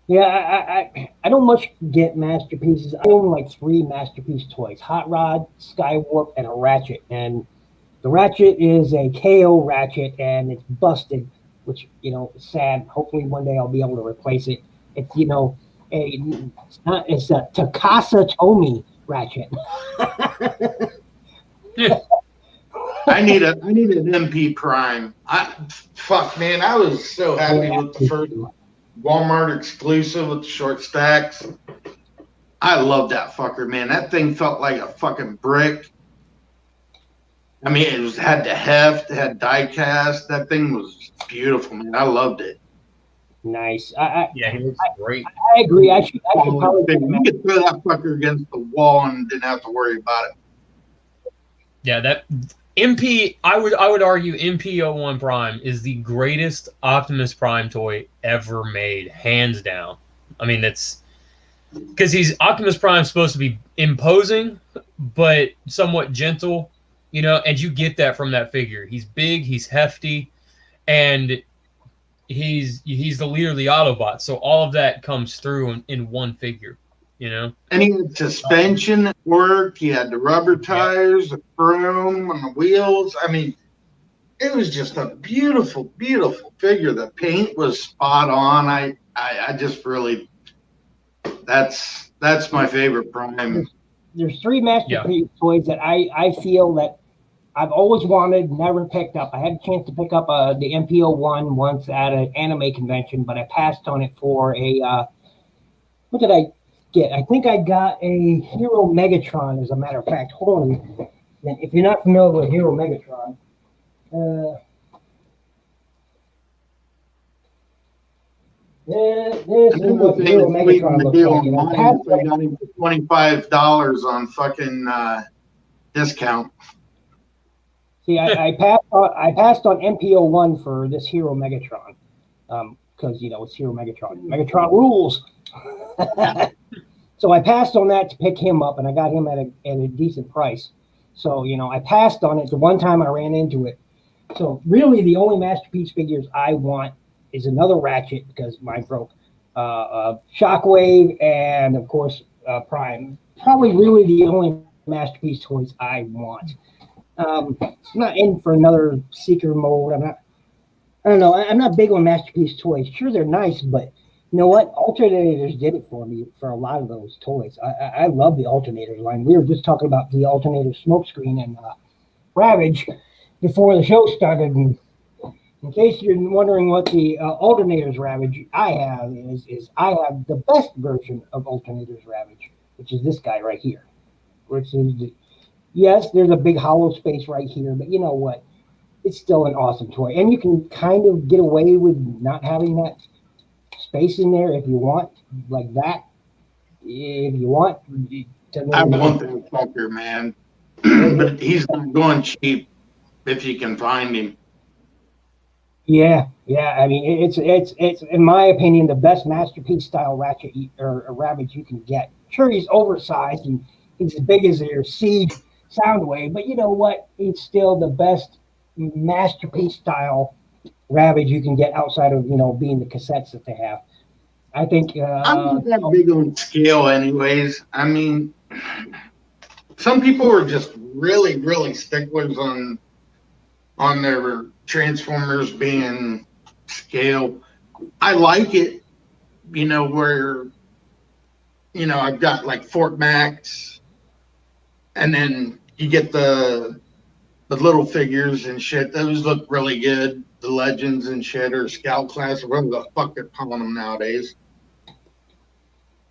Yeah, I don't much get Masterpieces. I own like 3 Masterpiece toys: Hot Rod, Skywarp, and a Ratchet. And the Ratchet is a KO Ratchet, and it's busted, which, you know, is sad. Hopefully one day I'll be able to replace it. It's, you know, it's a Takasa Tomy Ratchet. I need an MP Prime. Fuck, man, I was so happy with the first Walmart exclusive with the short stacks. I love that fucker, man. That thing felt like a fucking brick. I mean, it had the heft, it had die cast. That thing was beautiful, man. I loved it. Nice. Yeah, he looks great. I agree. I should probably you could throw that fucker against the wall and didn't have to worry about it. Yeah, that MP, I would argue MP01 Prime is the greatest Optimus Prime toy ever made, hands down. I mean, that's because Optimus Prime supposed to be imposing, but somewhat gentle, you know, and you get that from that figure. He's big, he's hefty, and he's the leader of the Autobots. So all of that comes through in one figure, you know. And he had suspension that worked. He had the rubber tires, the chrome on the wheels. I mean, it was just a beautiful, beautiful figure. The paint was spot on. I just really, that's my favorite Prime. There's 3 Masterpiece toys that I feel that I've always wanted, never picked up. I had a chance to pick up the MPO1 once at an anime convention, but I passed on it for a, what did I get? I think I got a Hero Megatron, as a matter of fact. Hold on. If you're not familiar with Hero Megatron, this is what Hero Megatron looks like. You know, I got him for $25 on fucking discount. See, I passed on MPO1 for this Hero Megatron, because, you know, it's Hero Megatron. Megatron rules. So I passed on that to pick him up, and I got him at a decent price. So, you know, I passed on it the one time I ran into it. So really the only Masterpiece figures I want is another Ratchet, because mine broke. Shockwave, and of course Prime. Probably really the only Masterpiece toys I want. I'm not in for another Seeker mode. I don't know. I'm not big on Masterpiece toys. Sure, they're nice, but you know what? Alternators did it for me for a lot of those toys. I love the Alternators line. We were just talking about the Alternator Smokescreen and Ravage before the show started. And in case you're wondering what the Alternators Ravage I have is I have the best version of Alternators Ravage, which is this guy right here. Which is yes, there's a big hollow space right here, but you know what? It's still an awesome toy. And you can kind of get away with not having that space in there if you want, like that. If you want. I want that fucker, man. . But he's not going cheap if you can find him. Yeah. I mean, it's in my opinion the best masterpiece style ratchet or Ravage you can get. Sure, he's oversized and he's as big as your Seed Soundwave, but you know what? He's still the best masterpiece style Ravage you can get outside of being the cassettes that they have. I think I'm not that big on scale, anyways. I mean, some people are just really, really sticklers on their Transformers being scale. I like it, where I've got like Fort Max, and then you get the little figures and shit. Those look really good. The Legends and shit, or Scout Class, or whatever the fuck they're calling them nowadays.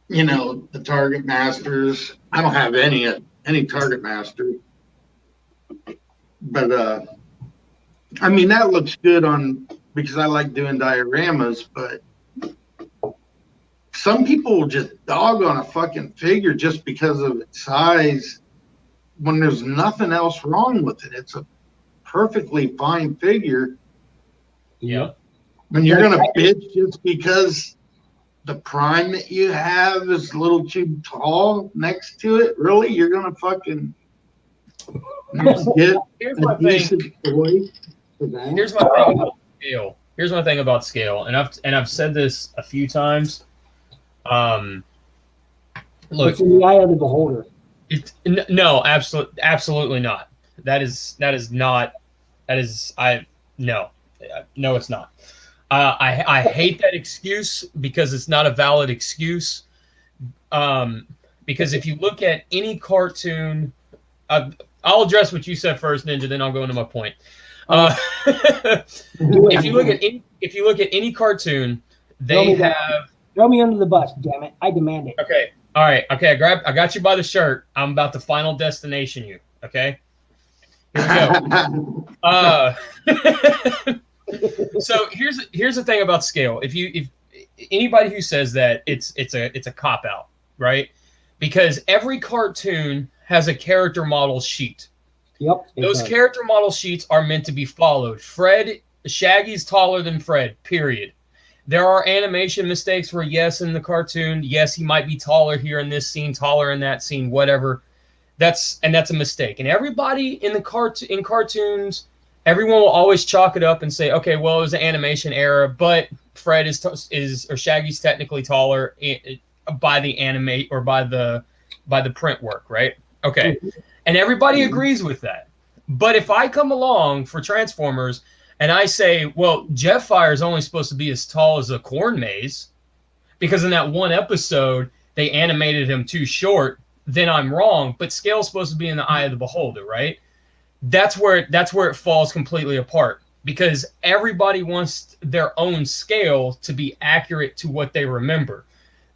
The Target Masters. I don't have any Target Master, but I mean that looks good because I like doing dioramas. But some people will just dog on a fucking figure just because of its size, when there's nothing else wrong with it. It's a perfectly fine figure. Yeah. And you're gonna bitch just because the Prime that you have is a little too tall next to it? Really? You're gonna fucking get Here's my thing. Here's my thing about scale. Here's my thing about scale, and I've said this a few times. Look, it's in the eye of the beholder. No, absolutely not. No, it's not. I hate that excuse because it's not a valid excuse. Because if you look at any cartoon, I'll address what you said first, Ninja, then I'll go into my point. If you look at any cartoon, they have. Throw me under the bus, damn it! I demand it. Okay. All right. Okay. I got you by the shirt. I'm about to Final Destination you. Okay. Here we go. So here's the thing about scale. If anybody who says that, it's a cop out, right? Because every cartoon has a character model sheet. Yep. Those character model sheets are meant to be followed. Shaggy's taller than Fred, period. There are animation mistakes where, yes, in the cartoon, yes, he might be taller here in this scene, taller in that scene, whatever. That's a mistake. And everybody in cartoons, everyone will always chalk it up and say, okay, well, it was an animation error, but Fred or Shaggy's technically taller by the animate or by the print work, right? Okay. And everybody agrees with that. But if I come along for Transformers and I say, well, Jetfire is only supposed to be as tall as a corn maze because in that one episode they animated him too short, then I'm wrong. But scale's supposed to be in the eye of the beholder, right? That's where it falls completely apart because everybody wants their own scale to be accurate to what they remember.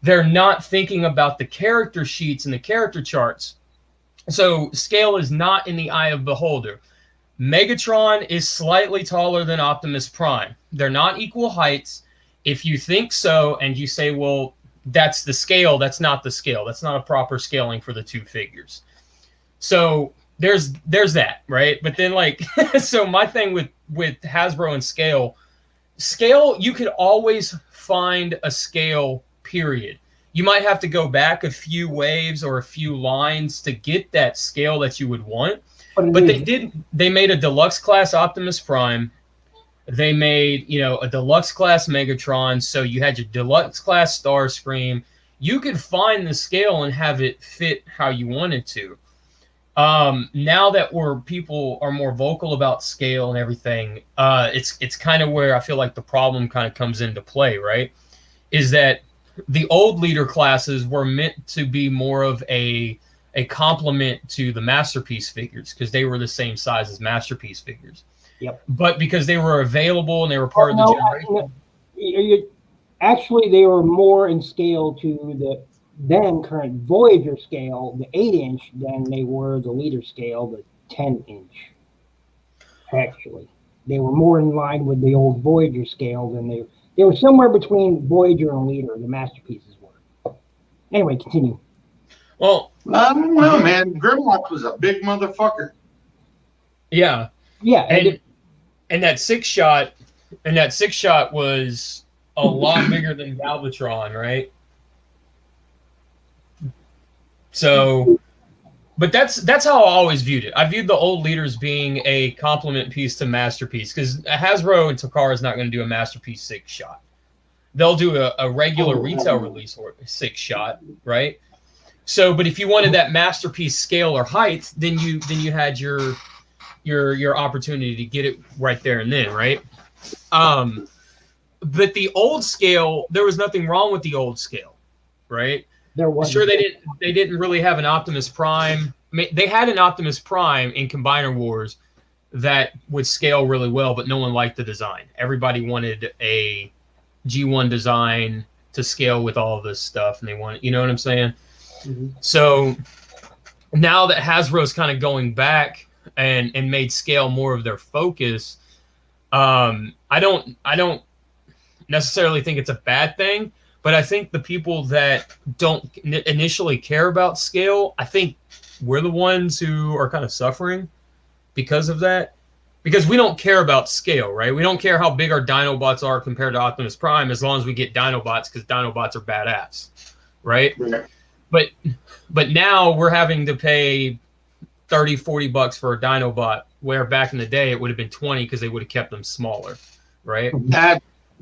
They're not thinking about the character sheets and the character charts. So scale is not in the eye of the beholder. Megatron is slightly taller than Optimus Prime. They're not equal heights. If you think so and you say, well, that's the scale, that's not the scale. That's not a proper scaling for the two figures. So there's that, right? But then so my thing with Hasbro and scale, you could always find a scale, period. You might have to go back a few waves or a few lines to get that scale that you would want. But they made a deluxe class Optimus Prime. They made, a deluxe class Megatron. So you had your deluxe class Starscream. You could find the scale and have it fit how you wanted to. Now that people are more vocal about scale and everything, it's kind of where I feel like the problem kind of comes into play, right? Is that the old leader classes were meant to be more of a complement to the Masterpiece figures because they were the same size as Masterpiece figures. Yep. But because they were available and they were part of the generation. Actually, they were more in scale to the then current Voyager scale, the 8-inch, than they were the leader scale, the 10-inch. Actually, they were more in line with the old Voyager scale than they were somewhere between Voyager and leader. The Masterpieces were. Anyway, continue. Well, I don't know, man. Grimlock was a big motherfucker. Yeah. Yeah. And that 6-shot, and that 6-shot was a lot bigger than Galvatron, right? So, but that's how I always viewed it. I viewed the old leaders being a complement piece to Masterpiece, because Hasbro and Takara is not going to do a Masterpiece 6-shot. They'll do a regular retail release or 6-shot, right? So, but if you wanted that Masterpiece scale or height, then you had your opportunity to get it right there and then, right? But the old scale, there was nothing wrong with the old scale, right? There was sure they didn't really have an Optimus Prime. I mean, they had an Optimus Prime in Combiner Wars that would scale really well, but no one liked the design. Everybody wanted a G1 design to scale with all of this stuff, and they wanted, you know what I'm saying? Mm-hmm. So now that Hasbro's kind of going back and made scale more of their focus, I don't necessarily think it's a bad thing, but I think the people that don't initially care about scale, I think we're the ones who are kind of suffering because of that, because we don't care about scale, right? We don't care how big our Dinobots are compared to Optimus Prime, as long as we get Dinobots, because Dinobots are badass, right? Yeah. But now we're having to pay $30-$40 for a Dinobot, where back in the day it would have been 20 because they would have kept them smaller, right?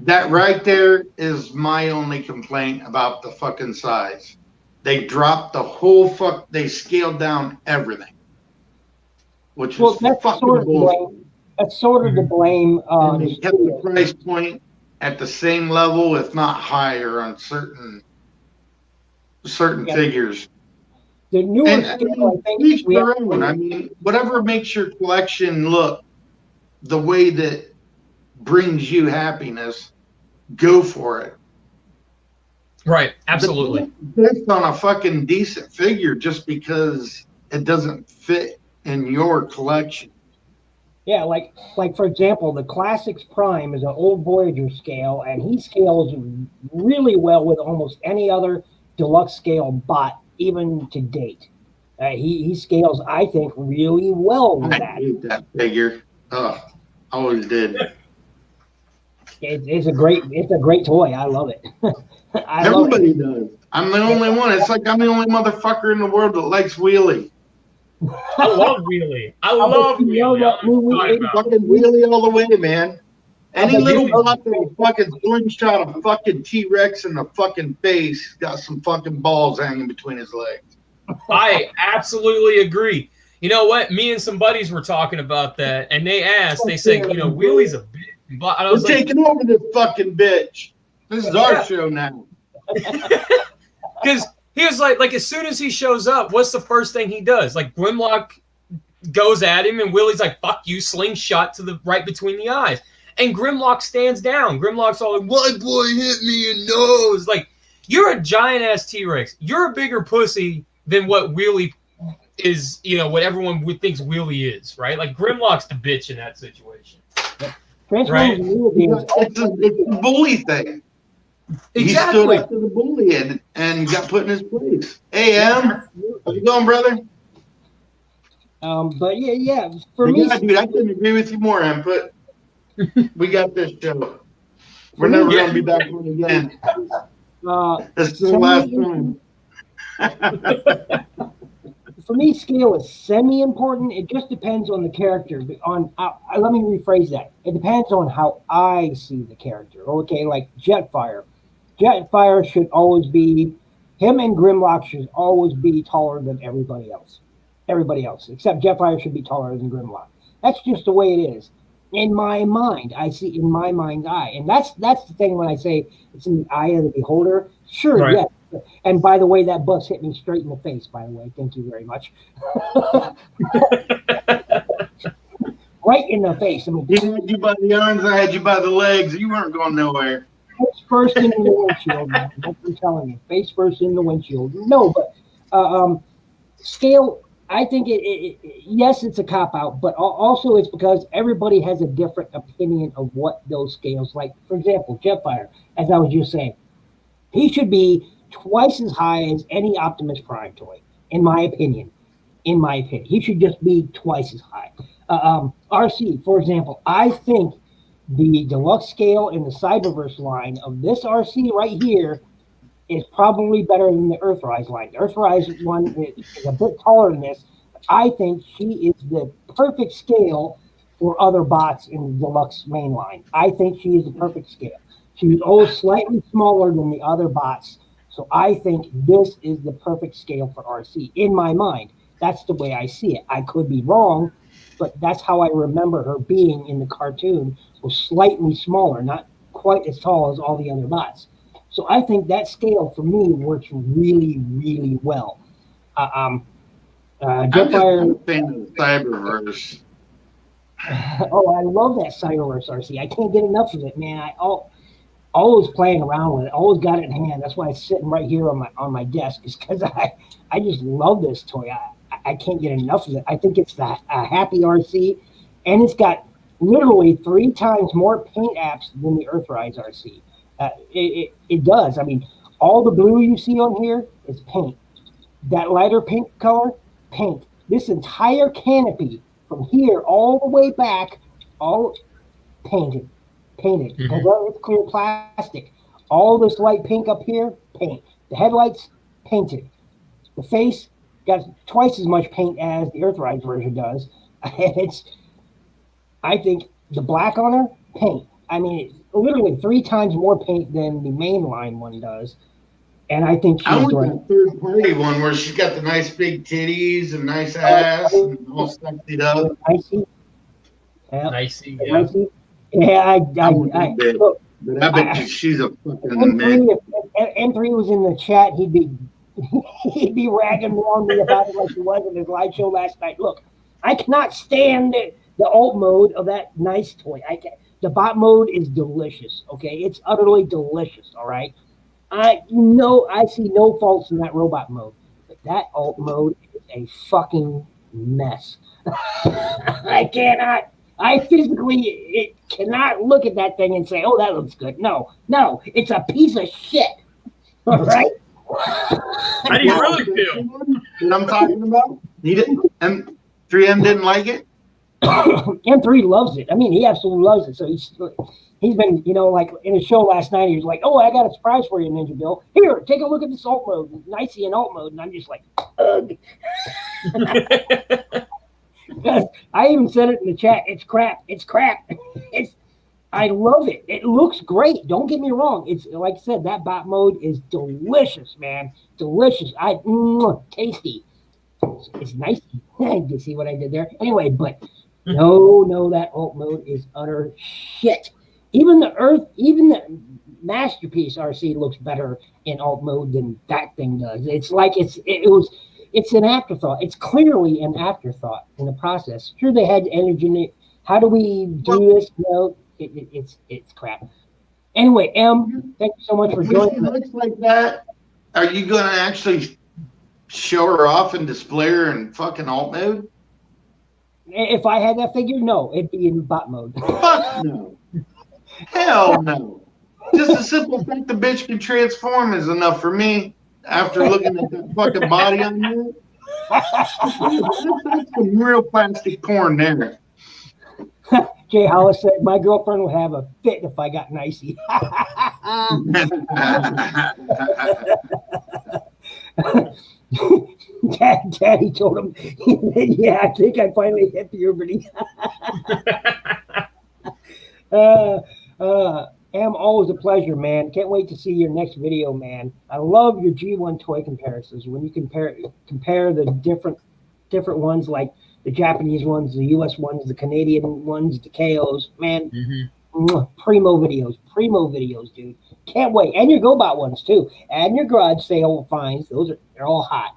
That right there is my only complaint about the fucking size. They dropped the whole they scaled down everything, which is fucking bullshit. That's sort of the blame. They kept the price point at the same level, if not higher, on certain figures. The newer scale, I mean, whatever makes your collection look the way that brings you happiness, go for it. Right, absolutely. Based on a fucking decent figure just because it doesn't fit in your collection. Yeah, like for example, the Classics Prime is an old Voyager scale, and he scales really well with almost any other deluxe scale bot, even to date. He scales, I think, really well with that. I hate that figure. Oh, always did. It's a great toy. I love it. Everybody does. I'm the only one. It's like I'm the only motherfucker in the world that likes Wheelie. I love Wheelie. I love Wheelie. Fucking Wheelie all the way, man. Any little bot that will fucking slingshot a fucking T-Rex in the fucking face got some fucking balls hanging between his legs. I absolutely agree. You know what? Me and some buddies were talking about that, and they said, Wheelie's a bitch. But I was taking over this fucking bitch. This is our show now. Because he was like as soon as he shows up, what's the first thing he does? Like Grimlock goes at him, and Willie's like, "Fuck you!" Slingshot to the right between the eyes, and Grimlock stands down. Grimlock's all like, "White boy hit me in nose." Like, you're a giant ass T-Rex. You're a bigger pussy than what Wheelie is. What everyone thinks Wheelie is, right? Like Grimlock's the bitch in that situation. Right. It's a bully thing. Exactly. He stood up to the bully and got put in his place. Hey, how's it going, brother? But yeah. For me, dude, I couldn't agree with you more, but we got this show. We're never going to be back on again. This is the last time. For me, scale is semi-important. It just depends on the character. Let me rephrase that. It depends on how I see the character. Okay, like Jetfire. Jetfire should always be, him and Grimlock should always be taller than everybody else. Everybody else, except Jetfire should be taller than Grimlock. That's just the way it is. In my mind, I see in my mind's eye. And that's the thing when I say it's in the eye of the beholder. Sure, right. Yes. And by the way, that bus hit me straight in the face, by the way. Thank you very much. Right in the face. I mean, he had you by the arms, I had you by the legs. You weren't going nowhere. Face first in the windshield, man. That's what I'm telling you. Face first in the windshield. No, but scale, I think yes, it's a cop-out, but also it's because everybody has a different opinion of what those scales like. For example, Jetfire, as I was just saying, he should be twice as high as any Optimus Prime toy, in my opinion. He should just be twice as high. RC, for example, I think the deluxe scale in the Cyberverse line of this RC right here is probably better than the Earthrise line. The Earthrise one is a bit taller than this. I think she is the perfect scale for other bots in the deluxe main line. I think she is the perfect scale. She was always slightly smaller than the other bots. So I think this is the perfect scale for RC in my mind. That's the way I see it. I could be wrong, but that's how I remember her being in the cartoon, was slightly smaller, not quite as tall as all the other bots. So I think that scale for me works really, really well. I'm just a fan of the Cyberverse. Oh, I love that Cyberverse RC. I can't get enough of it, man. Always playing around with it. Always got it in hand. That's why it's sitting right here on my desk, is because I just love this toy. I can't get enough of it. I think it's a happy RC, and it's got literally 3 times more paint apps than the Earthrise RC. It does. I mean, all the blue you see on here is paint. That lighter pink color, paint. This entire canopy from here all the way back, all painted. Because it's clear plastic. All this light pink up here, paint. The headlights, painted. The face got twice as much paint as the Earthrise version does. I think the black on her, paint. I mean, it's literally 3 times more paint than the mainline one does. And I think I want the third-party one where she's got the nice big titties and nice ass and all sexied up. Nicey. Yeah. Yeah, look, but I bet she's a fucking man. If M3 was in the chat, he'd be ragging on me about it like he was in his live show last night. Look, I cannot stand the alt mode of that nice toy. The bot mode is delicious. Okay, it's utterly delicious. All right, I see no faults in that robot mode, but that alt mode is a fucking mess. I physically cannot look at that thing and say, "Oh, that looks good." No, it's a piece of shit. All right. How do you really feel? What I'm talking about? M3M didn't like it. M3 loves it. I mean, he absolutely loves it. So he's been, like in a show last night, he was like, "Oh, I got a surprise for you, NinjaBill. Here, take a look at this alt mode, nicey in alt mode." And I'm just like, ugh. I even said it in the chat. It's crap. I love it. It looks great. Don't get me wrong. It's like I said, that bot mode is delicious, man. Delicious. Tasty. It's nice. You see what I did there? Anyway, but no, that alt mode is utter shit. Even the Masterpiece RC looks better in alt mode than that thing does. It's like it's an afterthought. It's clearly an afterthought in the process. Sure, they had energy in it. How do we do this? It's crap. Anyway, M, thank you so much for joining us. Looks like that. Are you going to actually show her off and display her in fucking alt mode? If I had that figure, no, it'd be in bot mode. Fuck no. Hell no. Just a simple fact the bitch can transform is enough for me. After looking at that fucking body on you, that's some real plastic porn there. Jay Hollis said, "My girlfriend would have a fit if I got nicey." Daddy told him, "Yeah, I think I finally hit puberty." Am, always a pleasure, man. Can't wait to see your next video, man. I love your G1 toy comparisons. When you compare the different ones, like the Japanese ones, the US ones, the Canadian ones, the KOs, man. Primo videos, dude. Can't wait. And your GoBot ones too. And your garage sale finds. They're all hot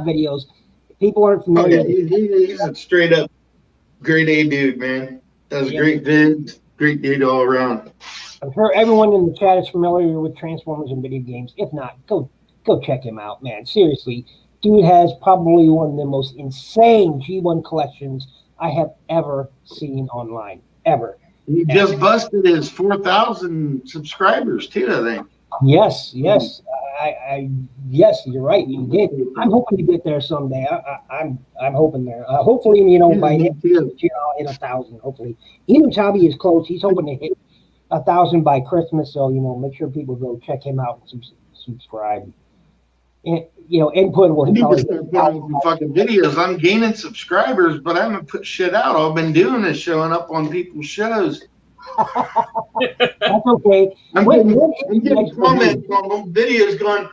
videos. If people aren't familiar. He's a straight up grade A dude, man. Does great vids, great dude all around. I'm sure everyone in the chat is familiar with Transformers and video games. If not, go check him out, man. Seriously, dude has probably one of the most insane G1 collections I have ever seen online, ever. He just busted his 4,000 subscribers too, I think. Yes. Yes, you're right. You did. I'm hoping to get there someday. I'm hoping there. Hopefully, by the end of the year, I'll hit 1,000. Hopefully, Ian Chabi is close. He's hoping to hit 1,000 by Christmas. So make sure people go check him out and subscribe. And input will. I need to start putting on some fucking videos. I'm gaining subscribers, but I haven't put shit out. All I've been doing is showing up on people's shows. That's okay. I'm getting comments on videos going,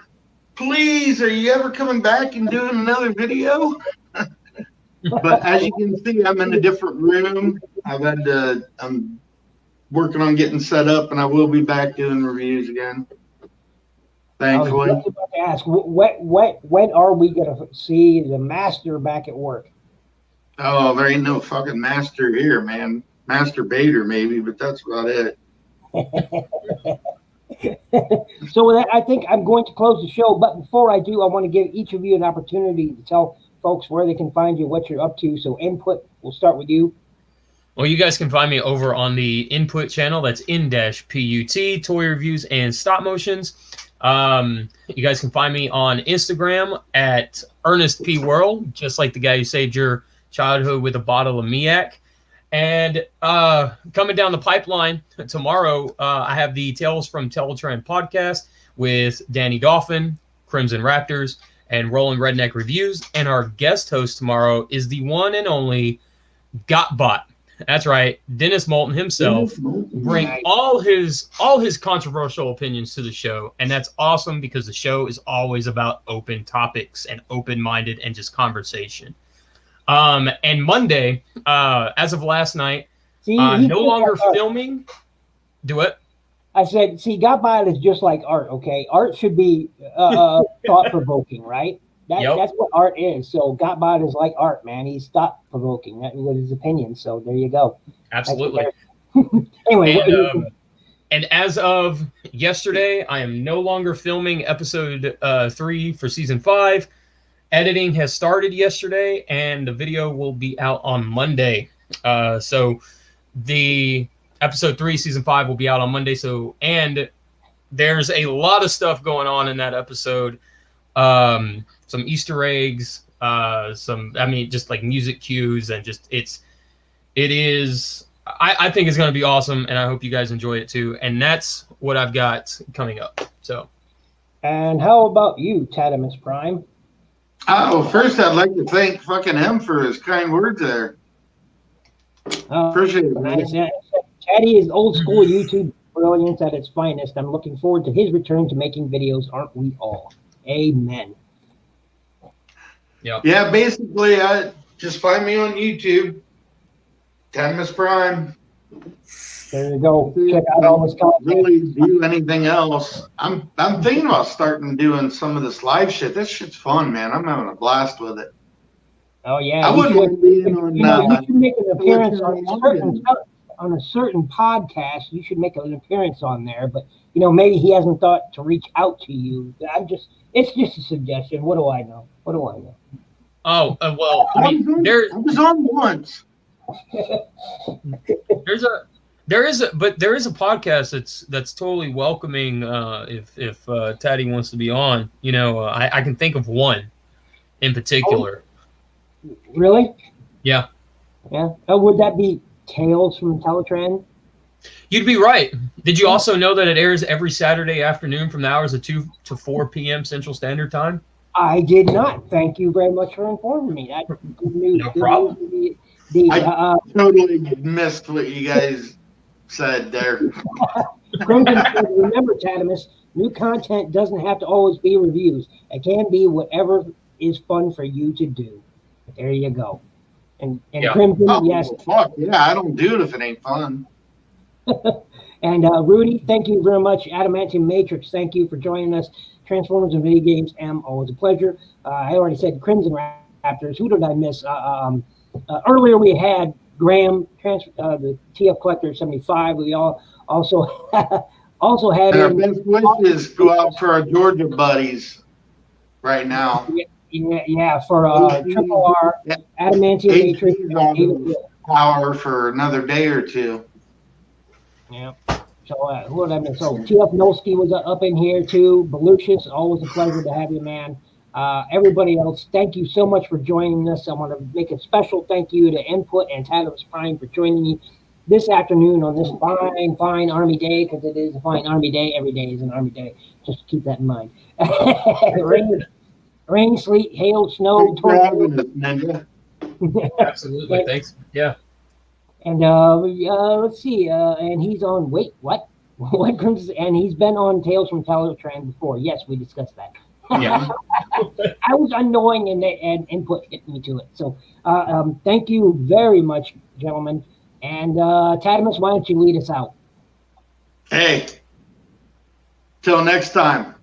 please, are you ever coming back and doing another video? But as you can see, I'm in a different room. I'm working on getting set up, and I will be back doing reviews again. Thankfully. I was just about to ask, when are we going to see the master back at work? Oh, there ain't no fucking master here, man. Masturbator maybe, but that's about it. So with that, I think I'm going to close the show. But before I do, I want to give each of you an opportunity to tell folks where they can find you, what you're up to. So Input, we'll start with you. Well, you guys can find me over on the Input channel. That's in-PUT, toy reviews and stop motions. You guys can find me on Instagram at Ernest P. World, just like the guy who saved your childhood with a bottle of Miak. And coming down the pipeline tomorrow, I have the Tales from Teletrend podcast with Danny Dolphin, Crimson Raptors, and Rolling Redneck Reviews. And our guest host tomorrow is the one and only GotBot. That's right, Dennis Moulton himself. Bring all his controversial opinions to the show, and that's awesome because the show is always about open topics and open-minded and just conversation. And Monday, as of last night, no longer filming. Do it. I said, GotBot is just like art, okay? Art should be thought-provoking, right? That's what art is. So GotBot is like art, man. He's thought-provoking. That was his opinion. So there you go. Absolutely. Anyway. And as of yesterday, I am no longer filming episode 3 for season 5. Editing has started yesterday, and the video will be out on Monday. So the episode 3, season 5 will be out on Monday. And there's a lot of stuff going on in that episode. Some Easter eggs, just like music cues, and just I think it's going to be awesome, and I hope you guys enjoy it too. And that's what I've got coming up. So. And how about you, Tattimus Prime? Oh, first I'd like to thank fucking him for his kind words there. Appreciate it. Nice. Taddy is old school YouTube brilliance at its finest. I'm looking forward to his return to making videos, aren't we all? Amen. Yeah, basically, just find me on YouTube, Tattimus Prime. There you go. Check out all this content. Really do anything else. I'm thinking about starting doing some of this live shit. This shit's fun, man. I'm having a blast with it. Oh yeah, I wouldn't mind being on. You should make an appearance on a certain podcast. You should make an appearance on there, but maybe he hasn't thought to reach out to you. It's just a suggestion. What do I know? Oh well, I was on once. There is a podcast that's totally welcoming. If Taddy wants to be on, I can think of one in particular. Oh, really? Yeah. Would that be Tales from Teletrend? You'd be right. Did you also know that it airs every Saturday afternoon from the hours of 2 to 4 p.m. Central Standard Time? I did not. Thank you very much for informing me. That good news. No problem. I totally missed what you guys said there. Remember, Tattimus, new content doesn't have to always be reviews. It can be whatever is fun for you to do. There you go. And Crimson, yes. Fuck yeah, I don't do it if it ain't fun. And Rudy, thank you very much. Adamantium Matrix, thank you for joining us. Transformers and Video Games, always a pleasure. I already said Crimson Raptors. Who did I miss? Earlier we had Graham, the TF Collector 75. We also had. And our best wishes go out for our Georgia buddies right now. Yeah, for Triple R, Adamantium Matrix, power for another day or two. Yeah. So who did I miss? So TF Nolsky was up in here too. Belucius, always a pleasure to have you, man. Everybody else, thank you so much for joining us. I want to make a special thank you to Input and Tattimus Prime for joining me this afternoon on this fine Army day, because it is a fine Army day. Every day is an Army day. Just keep that in mind. Rain, sleet, hail, snow, tornado. Absolutely. Thanks. Yeah. And let's see. And he's on. Wait, what? And he's been on Tales from Talotran before. Yes, we discussed that. Yeah. I was unknowing, and Input hit me to it. So thank you very much, gentlemen. And Tattimus, why don't you lead us out? Hey, till next time.